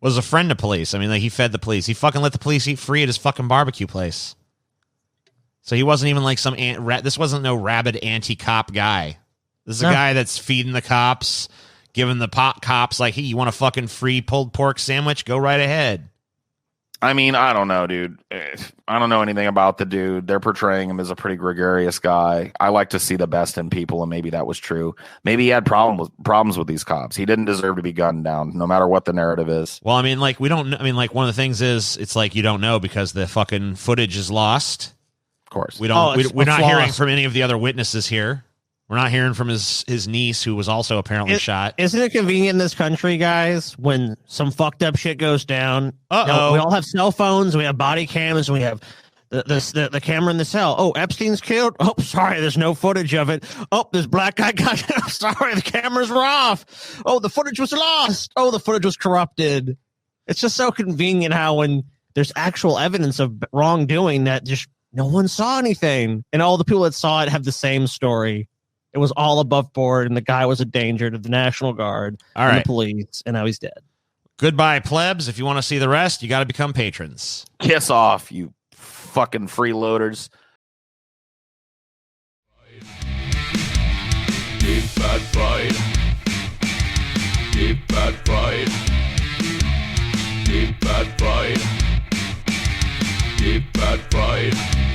was a friend of police. I mean, like, he fed the police. He fucking let the police eat free at his fucking barbecue place. So he wasn't even like this wasn't no rabid anti-cop guy. This is a guy that's feeding the cops, giving the cops like, hey, you want a fucking free pulled pork sandwich? Go right ahead. I mean, I don't know, dude. I don't know anything about the dude. They're portraying him as a pretty gregarious guy. I like to see the best in people, and maybe that was true. Maybe he had problems with these cops. He didn't deserve to be gunned down, no matter what the narrative is. Well, I mean, like, we don't. I mean, like, one of the things is it's like you don't know because the fucking footage is lost. Of course, We don't. We're not hearing lost. from any of the other witnesses here. We're not hearing from his niece, who was also apparently shot. Isn't it convenient in this country, guys, when some fucked up shit goes down? Uh-oh. We all have cell phones, we have body cams, and we have the camera in the cell. Oh, Epstein's killed? Oh, sorry, there's no footage of it. Oh, this black guy got sorry, the cameras were off. Oh, the footage was lost. Oh, the footage was corrupted. It's just so convenient how when there's actual evidence of wrongdoing that just no one saw anything. And all the people that saw it have the same story. It was all above board, and the guy was a danger to the National Guard and the police, and now he's dead. Goodbye, plebs. If you want to see the rest, you got to become patrons. kiss off, you fucking freeloaders. Deep fat fried. Deep fat fried. Deep fat fried. Deep fat fried.